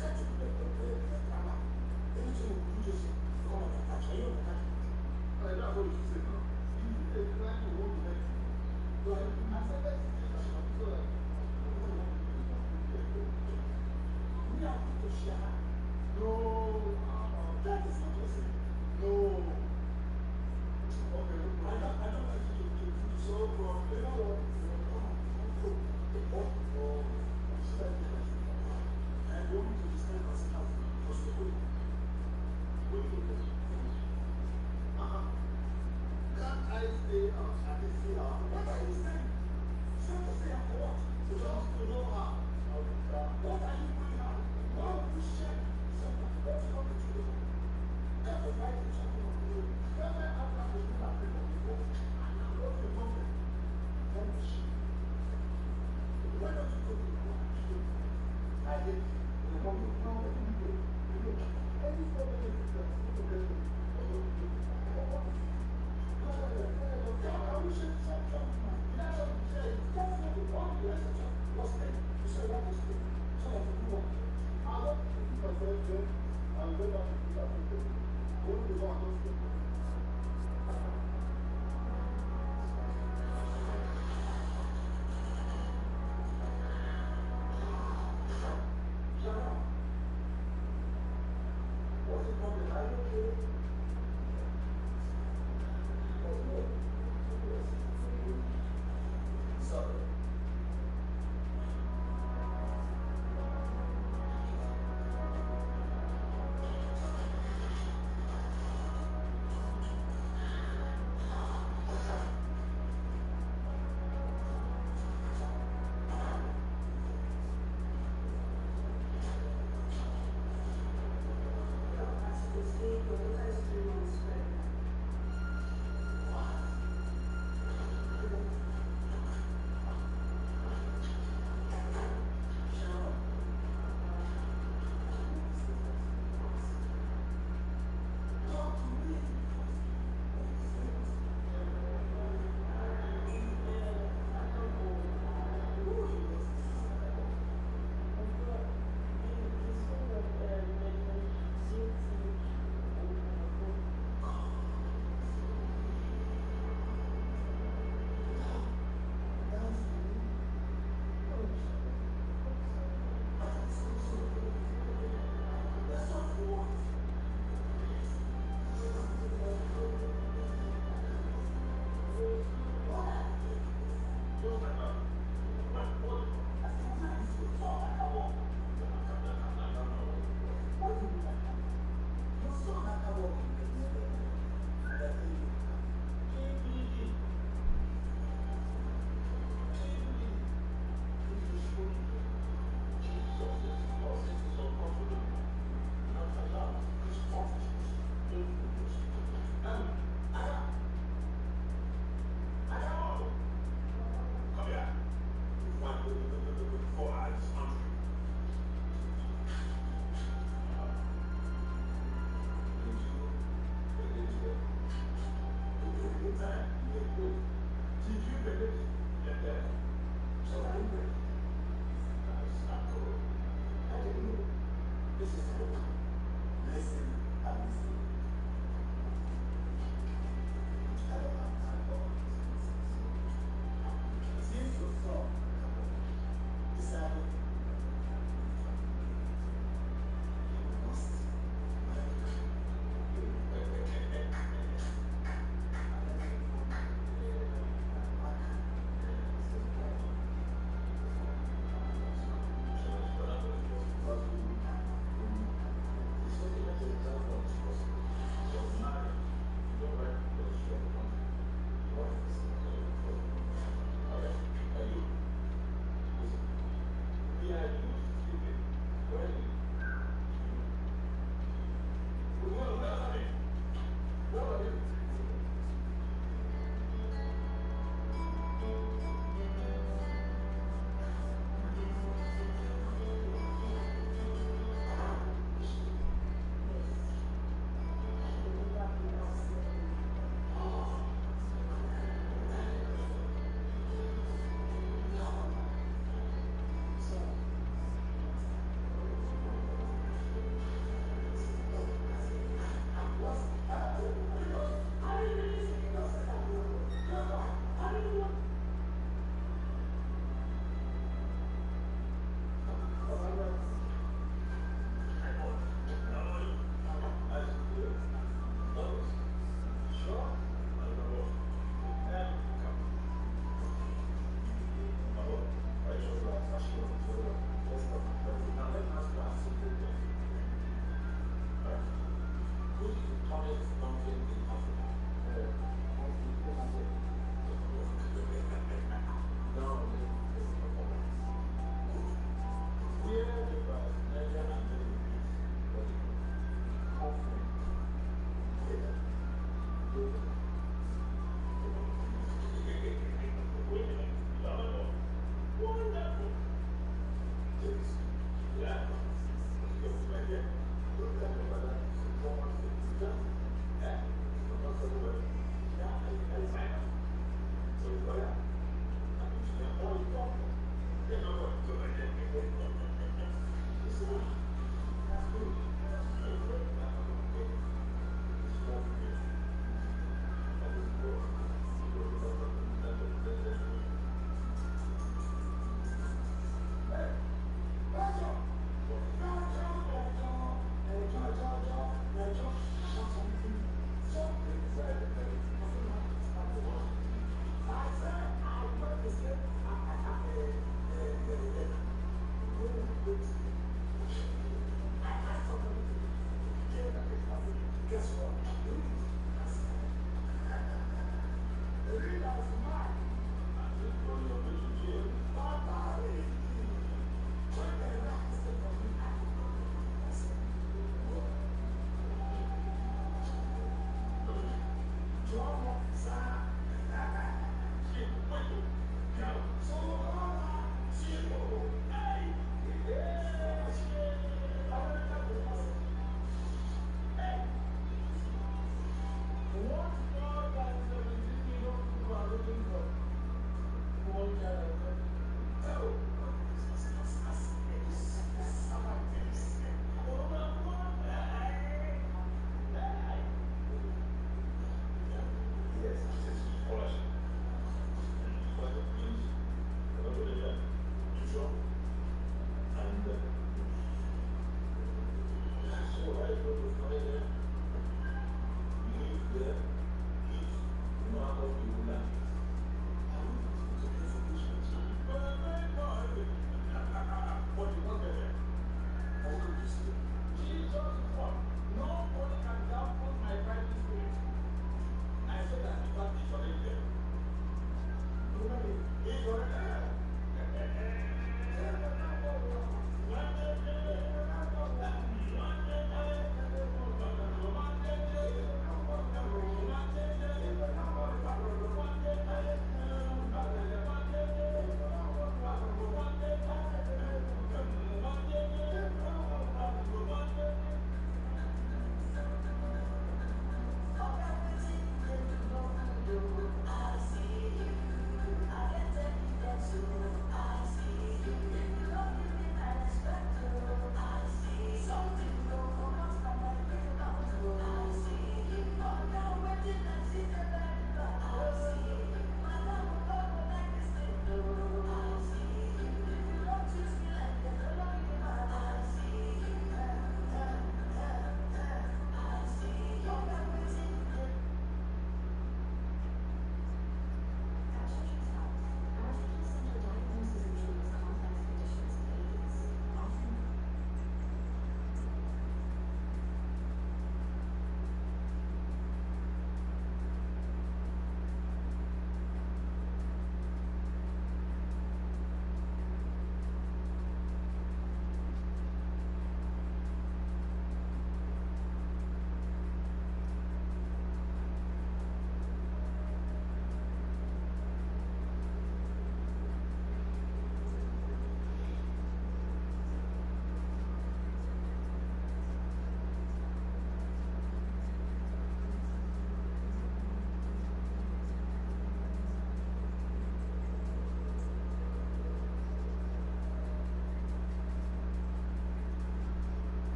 Can't you play the drama? Anything you just come and attach. Are you on the catch? That's what you say now. You need a client who wants to make